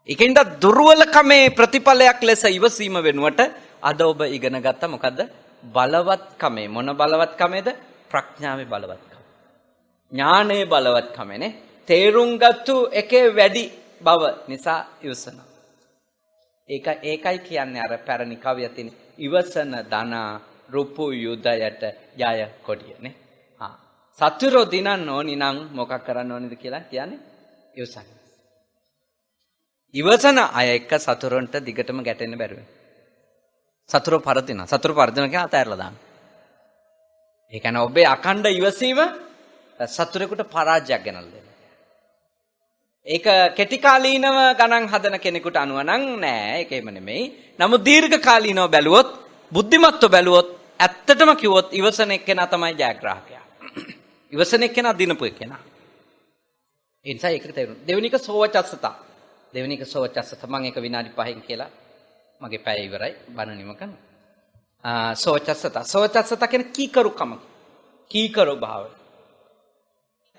ඒකින්ද දුර්වලකමේ ප්‍රතිඵලයක් ලෙස ඉවසීම වෙනුවට අද ඔබ ඉගෙන ගත්ත මොකද්ද? බලවත්කමේ. මොන බලවත්කමේද? ප්‍රඥාවේ බලවත්කම. ඥානයේ බලවත්කමනේ. තේරුම් ගත්තු එකේ වැඩි බව නිසා ඉවසන. ඒකයි කියන්නේ අර පැරණි කවිය තියෙන ඉවසන දන රුපු යුදයට ජය කොඩියනේ. සතුරෝ දිනන්න ඕනි නම් මොකක් කරන්න ඕනිද කියලා කියන්නේ ඉවසන්න. ඉවසන අය එක්ක සතුරන්ට දිගටම ගැටෙන්න බැරුව. සතුරෝ පරදින. සතුරු පරදින කියලා අතහැරලා දාන්න. ඒ කියන්නේ ඔබේ අඛණ්ඩ ඉවසීම සතුරෙකුට පරාජයක් ගෙනල්ලා දෙනවා. ඒක කෙටි කාලීනව ගණන් හදන කෙනෙකුට අනුව නම් නෑ ඒකෙම නෙමෙයි. නමුත් දීර්ඝ කාලීනව බැලුවොත් බුද්ධිමත්ව බැලුවොත් ඇත්තටම කිව්වොත් ඉවසන එක්කෙනා තමයි ජයග්‍රාහකයා. ඉවසන එක්කෙනා දිනපු එක්කෙනා. ඒ නිසා ඒකට තේරුම්. දෙවෙනි එක සෝවචස්සතා. දෙවෙනි එක සෝවචස්සතා මම ඒක විනාඩි 5න් කියලා මගේ පැය ඉවරයි බණ නිම කරනවා. සෝවචස්සතා. සෝවචස්සතා කියන්නේ කීකරුකම. කීකරු භාවය.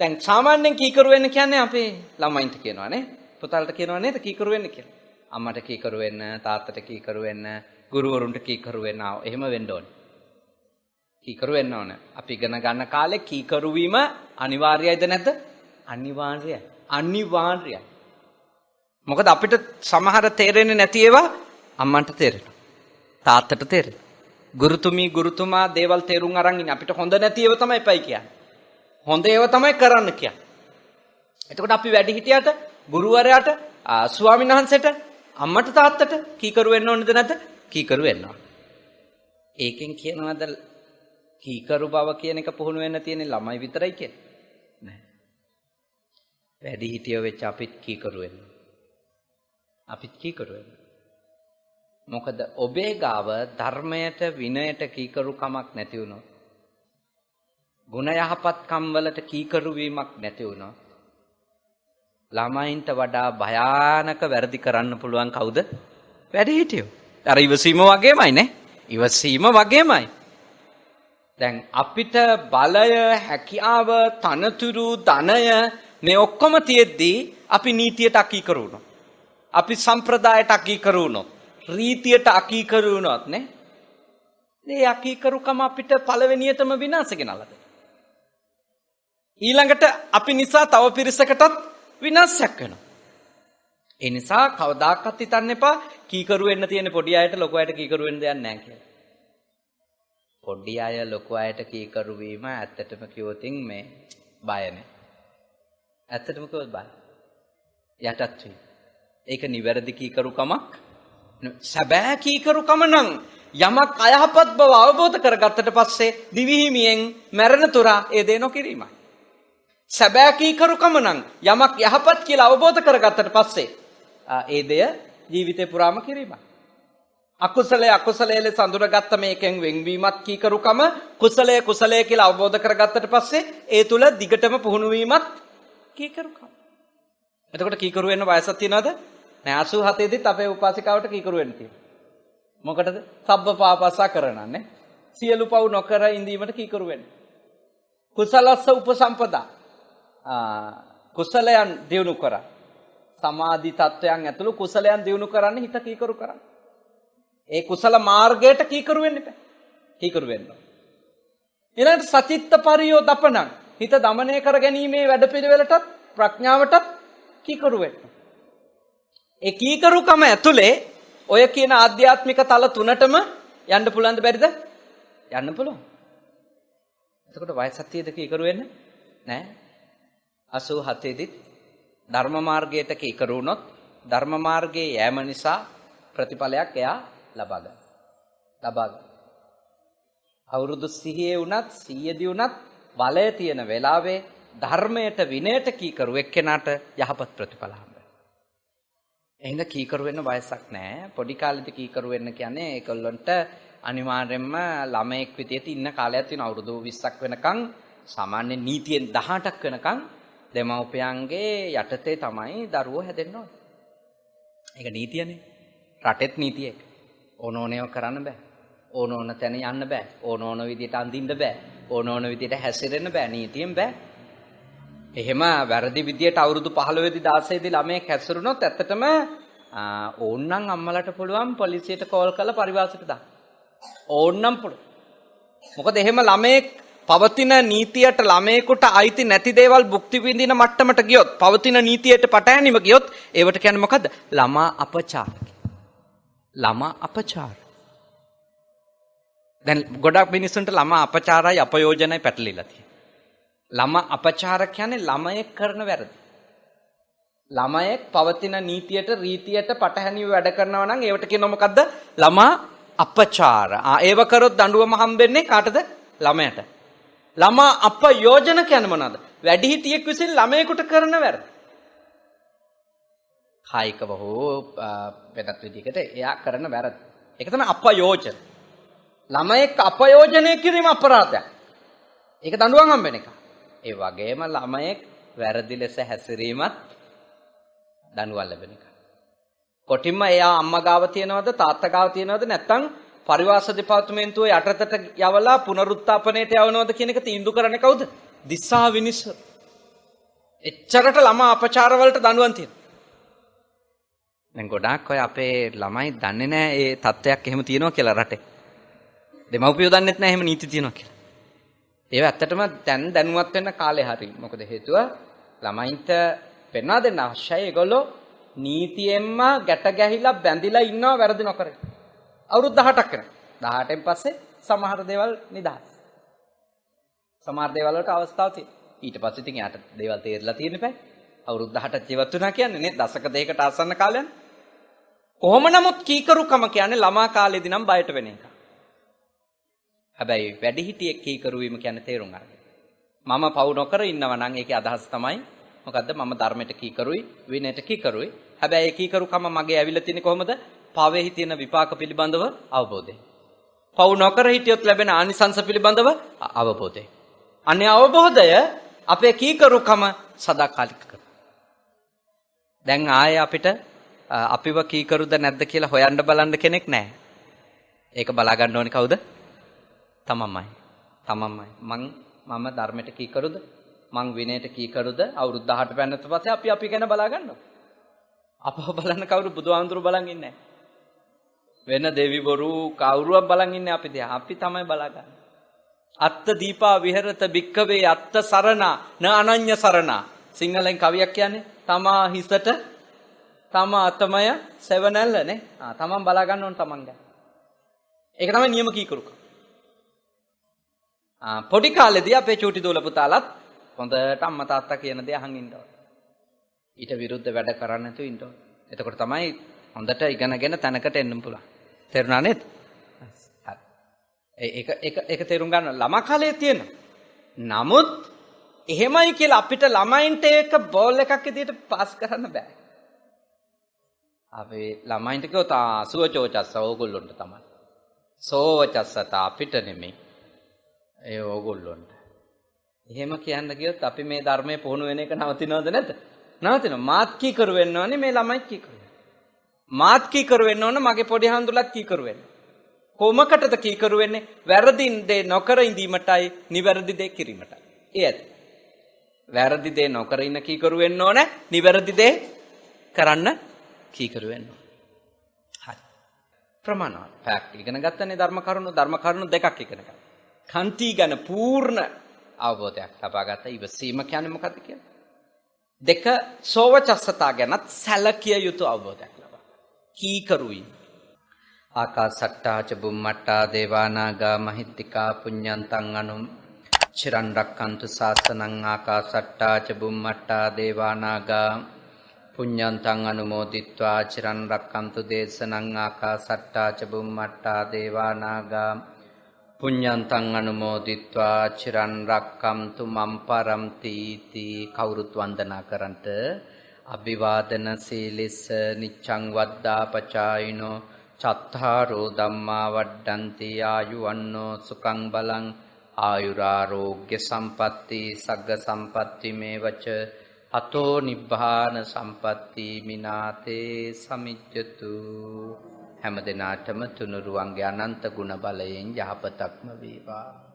දැන් සාමාන්‍යයෙන් කීකරු වෙන්න කියන්නේ අපේ ළමයින්ට කියනවා නේ. පුතාලට කියනවා නේද කීකරු වෙන්න කියලා. අම්මට කීකරු වෙන්න, තාත්තට කීකරු වෙන්න, ගුරුවරුන්ට කීකරු වෙන්න. එහෙම වෙන්න ඕනේ. කීකරු වෙන්න ඕන. අපි ඉගෙන ගන්න කාලේ කීකරු වීම අනිවාර්යයිද නැද්ද? අනිවාර්යයි. අනිවාර්යයි. මොකද අපිට සමහර තේරෙන්නේ නැති ඒවා අම්මන්ට තේරෙනවා. තාත්තට තේරෙනවා. ගුරුතුමා දේවල් තේරුම් අරන් ඉන්නේ. අපිට හොඳ නැති ඒවා තමයි පයි කියන්නේ. හොඳ ඒවා තමයි කරන්න කියන්නේ. එතකොට අපි වැඩි හිටියට, ගුරුවරයාට, ස්වාමීන් වහන්සේට, අම්මට තාත්තට කීකරු වෙන්න ඕනද නැද්ද? කීකරු වෙන්න ඕන. ඒකෙන් කියනවාද කීකරු බව කියන එක පුහුණු වෙන්න තියෙන ළමයි විතරයි කියන්නේ. නෑ. වැඩි හිටියෝ වෙච්ච අපිත් කීකරු වෙන්න. අපිත් කීකරු වෙන්න. මොකද ඔබේ ගාව ධර්මයට විනයට කීකරු කමක් නැති වුණොත්, ගුණ යහපත්කම් වලට කීකරු වීමක් නැති වුණොත්, ළමයින්ට වඩා භයානක වැරදි කරන්න පුළුවන් කවුද? වැඩි හිටියෝ. අර ඉවසීම වගේමයි නේ. ඉවසීම වගේමයි. දැන් අපිට බලය, හැකියාව, තනතුරු, ධනය මේ ඔක්කොම තියෙද්දී අපි නීතියට අකීකරු වුණොත්, අපි සම්ප්‍රදායට අකීකරු වුණොත්, රීතියට අකීකරු වුණොත් නේ. මේ අකීකරුකම අපිට පළවෙනියටම විනාශ ගෙනල්ලා දෙනවා. ඊළඟට අපි නිසා තව පිරිසකටත් විනාශයක් වෙනවා. ඒ නිසා කවදාකවත් හිතන්න එපා කීකරු වෙන්න තියෙන පොඩි අයට ලොකු අයට කීකරු වෙන්න දෙයක් නැහැ කියලා. පොඩි අය ලොකු අයට කීකරු වීම ඇත්තටම කිව්වොතින් මේ බය නැහැ. ඇත්තටම කිව්වොත් බය. යටත් වෙයි. ඒක නිවැරදි කීකරුකමක්. සැබෑ කීකරුකම නම් යමක් අයහපත් බව අවබෝධ කරගත්තට පස්සේ දිවිහිමියෙන් මැරෙන තුරා ඒ දේ නොකිරීමයි. සැබෑ කීකරුකම නම් යමක් යහපත් කියලා අවබෝධ කරගත්තට පස්සේ ඒ දෙය ජීවිතේ පුරාම කිරීමයි. අකුසලයේ ලෙස අඳුරගත්ත මේකෙන් වෙන්වීමත් කීකරුකම, කුසලයේ කියලා අවබෝධ කරගත්තට පස්සේ ඒ තුල දිගටම පුහුණු වීමත් කීකරුකම. එතකොට කීකරු වෙන්න වයසක් තියනවද? නෑ. 87 දිත් අපේ උපාසිකාවට කීකරු වෙන්න තියෙනවා. මොකටද? සබ්බ පාපස්සා කරනන්නේ. සියලු පව් නොකර ඉඳීමට කීකරු වෙන්න. කුසලස්ස උපසම්පදා. කුසලයන් දියුණු කරා. සමාධි තත්වයන් ඇතුළු කුසලයන් දියුණු කරන්න හිත කීකරු කරන්න. ඒ කුසල මාර්ගයට කීකරු වෙන්න බෑ. කීකරු වෙන්න. ඊළඟට සචිත්ත පරියෝදපණං. හිත දමනය කර ගැනීමේ වැඩපිළිවෙලටත් ප්‍රඥාවටත් කීකරු වෙන්න. ඒ කීකරුකම ඇතුලේ ඔය කියන ආධ්‍යාත්මික තල තුනටම යන්න පුළුවන්ද බැරිද? යන්න පුළුවන්. එතකොට වයසක් තියෙද කීකරු වෙන්න? නෑ. 87 දිත් ධර්ම මාර්ගයට කීකරු වුණොත් ධර්ම මාර්ගයේ යෑම නිසා ප්‍රතිඵලයක් එයා ලබා ගන්න. අවුරුදු 100 වුණත් 100 වුණත් බලය තියෙන වෙලාවේ ධර්මයට විනයට කීකරු එක්කෙනාට යහපත් ප්‍රතිඵල හම්බෙනවා. එහෙනම් කීකරු වෙන්න වයසක් නැහැ. පොඩි කාලෙදි කීකරු වෙන්න කියන්නේ ඒගොල්ලන්ට අනිවාර්යයෙන්ම ළමයෙක් විදියට ඉන්න කාලයක් තියෙන අවුරුදු 20ක් වෙනකන් සාමාන්‍ය නීතියෙන් 18ක් වෙනකන් දෙමව්පියන්ගේ යටතේ තමයි දරුවෝ හැදෙන්න ඕනේ. ඒක නීතියනේ. රටෙත් නීතිය එක. ඕනෝනේව කරන්න බෑ. ඕන තැන යන්න බෑ. ඕන විදියට අඳින්න බෑ. ඕන විදියට හැසිරෙන්න බෑ. නීතියෙන් බෑ. එහෙම වැරදි විදියට අවුරුදු 15 දී 16 දී ළමයෙක් හැසිරුණොත් ඇත්තටම ඕන්නම් අම්මලට පුළුවන් පොලිසියට කෝල් කරලා පරිවාසයට දාන්න. ඕන්නම් පුළුවන්. මොකද එහෙම ළමයෙක් පවතින නීතියට ළමයෙකුට අයිති නැති දේවල් භුක්ති විඳින මට්ටමට ගියොත්, පවතින නීතියට පටහැනිව ගියොත්, ඒවට කියන්නේ මොකද්ද? ළමා අපචාර. ළමා අපචාර. දැන් ගොඩක් මිනිස්සුන්ට ළමා අපචාරයි අපයෝජනයි පැටලිලා තියෙනවා. ළමා අපචාර කියන්නේ ළමයෙක් කරන වැරදි. ළමයෙක් පවතින නීතියට රීතියට පටහැනිව වැඩ කරනවා නම් ඒවට කියනවා මොකද්ද? ළමා අපචාර. ඒව කරොත් දඬුවම හම්බෙන්නේ කාටද? ළමයට. ළමා අපයෝජන කියන්නේ මොනවද? වැඩිහිටියෙක් විසින් ළමයෙකුට කරන වැරදි. කායිකව හෝ වෙනත් විදිහකට එයා කරන වැරදි. ඒක තමයි අපයෝජන. ළමයෙක් අපයෝජනය කිරීම අපරාධයක්. ඒක දඬුවම් හම්බෙන එක. ඒ වගේම ළමයෙක් වැරදි ලෙස හැසිරීමත් දඬුවම් ලැබෙන එක. කොටින්ම එයා අම්මා ගාව තියනවද තාත්තා ගාව තියනවද නැත්නම් පරිවාස දෙපාර්තමේන්තුවේ යටතට යවලා පුනරුත්ථාපනයට යවනවද කියන එක තීන්දුව කරන්නේ කවුද? දිසා විනිසුරු. එච්චරට ළමා අපචාර වලට දඬුවම් තියෙනවා. දැන් ගොඩාක් අය අපේ ළමයි දන්නේ නැහැ ඒ තත්ත්වයක් එහෙම තියෙනවා කියලා රටේ. දෙමව්පියෝ දන්නෙත් නැහැ එහෙම නීති තියෙනවා කියලා. ඒව ඇත්තටම දැන් දැනුවත් වෙන්න කාලේ හරි. මොකද හේතුව ළමයින්ට පෙන්වා දෙන්න අවශ්‍යයි. ඒගොල්ලෝ නීතියෙන්ම ගැට ගැහිලා බැඳිලා ඉන්නවා වැරදි නොකර. අවුරුදු 18ක් වෙනවා. 18න් පස්සේ සමහර දේවල් නිදහස්. සමහර දේවල් වලට අවස්ථාවක් තියෙනවා. ඊට පස්සේ ඉතින් යාට දේවල් තේරලා තියෙන්න බෑ. අවුරුදු 18ක් ජීවත් වුණා කියන්නේ නේ දශක දෙකකට ආසන්න කාලයක්. කොහොම නමුත් කීකරුකම කියන්නේ ළමා කාලේදී නම් බයට වෙන එක. හැබැයි වැඩිහිටියෙක් කීකරු වීම කියන්නේ තේරුම් ගන්න. මම පවු නොකර ඉන්නවා නම් ඒකේ අදහස තමයි මොකද්ද? මම ධර්මයට කීකරුයි, විනයට කීකරුයි. හැබැයි ඒ කීකරුකම මගේ ඇවිල්ලා තියෙන්නේ කොහොමද? පවෙහි තියෙන විපාක පිළිබඳව අවබෝධය. පවු නොකර හිටියොත් ලැබෙන ආනිසංස පිළිබඳව අවබෝධය. අනේ අවබෝධය අපේ කීකරුකම සදාකාලික කරනවා. දැන් ආයේ අපිට අපිව කීකරුද නැද්ද කියලා හොයන්න බලන්න කෙනෙක් නැහැ. ඒක බලා ගන්න ඕනේ කවුද? තමන්මයි. මම ධර්මයට කීකරුද? මං විනයට කීකරුද? අවුරුදු 18 පෙන්නත් පස්සේ අපි ගැන බලා ගන්නවා. අපව බලන්න කවුරු බුදුහාමුදුරු බලන් ඉන්නේ නැහැ. වෙන දෙවිවරු කවුරුවක් බලන් ඉන්නේ අපි දිහා. අපි තමයි බලා ගන්න. අත්ත දීපා විහෙරත භික්කවේ අත්ත සරණා න අනඤ්‍ය සරණා. සිංහලෙන් කවියක් කියන්නේ තමා හිසට තමා අතමය සෙවණැල්ල නේ. තමන් බලා ගන්න ඕන තමන් ගැන. ඒක තමයි නියම කීකරුකම. පොඩි කාලේදී අපේ චූටි දූල පුතාලත් හොඳට අම්මා තාත්තා කියන දේ අහන් ඉන්න ඕන. ඊට විරුද්ධ වැඩ කරන්න නැතුව ඉන්න ඕන. එතකොට තමයි හොඳට ඉගෙනගෙන තැනකට එන්න පුළුවන්. තේරුණා නේද? හරි. ඒක තේරුම් ගන්න ළමා කාලේ තියෙන. නමුත් එහෙමයි කියලා අපිට ළමයින්ට ඒක බෝල් එකක් විදියට පාස් කරන්න බෑ. අපි ළමයින්ට කිව්වොත් සුවචෝචස්ස ඕගොල්ලොන්ට තමයි. සෝවචස්සත අපිට නෙමෙයි. ඒ ඕගොල්ලොන්ට. එහෙම කියන්න ගියොත් අපි මේ ධර්මයේ පුහුණු වෙන එක නවතිනවද නැද්ද? නවතිනවා. මාත් කීකරු වෙන්න ඕනේ මේ ළමයි කීකරු වෙන්න. මාත් කීකරු වෙන්න ඕන මගේ පොඩි හඳුලත් කීකරු වෙන්න. කොමකටද කීකරු වෙන්නේ? වැරදි දේ නොකර ඉඳීමටයි, නිවැරදි දේ කිරීමටයි. ඒ ඇත්ත. වැරදි දේ නොකර ඉන්න කීකරු වෙන්න ඕනේ, නිවැරදි දේ කරන්න කීකරු වෙන්න ඕනේ. හරි. ප්‍රමාණවත්. ෆැක්ට් ඉගෙන ගත්තනේ ධර්ම කරුණු දෙකක් ඉගෙන ගන්න. කන්ති ගැන පූර්ණ අවබෝධයක් ලබා ගත්ත ඉවසීම කියන්නේ මොකද්ද කියලා? දෙක සෝවචස්සතා ගැනත් සැලකිය යුතු අවබෝධයක් ලබා. කීකරුයි. ආකාසට්ටා ච බුම්මට්ටා දේවානාගා මහිත්‍තිකා පුඤ්ඤන්තං අනුම් චිරන් රක්칸තු සාසනං ආකාසට්ටා ච බුම්මට්ටා දේවානාගා පුඤ්ඤන්තං අනුමෝදිත්වා චිරන් රක්칸තු දේශනං ආකාසට්ටා ච බුම්මට්ටා දේවානාගා පුඤ්ඤන්තං අනුමෝදිත්වා චිරන් රක්කම්තු මම් පරම්ති තී. කවුරුත් වන්දනා කරන්ට අභිවාදන සීලිස නිච්ඡං වද්දා පචායිනෝ චත්තාරෝ ධම්මා වඩ්ඩන්ති ආයුවන්නෝ සුඛං බලං ආයුරාෝග්‍ය සම්පatti සග්ග සම්පatti මේවච අතෝ නිබ්බාන සම්පatti මිනාතේ සමිජ්ජතු. හැම දිනාටම තුනුරුවන්ගේ අනන්ත ගුණ බලයෙන් යහපතක්ම වේවා.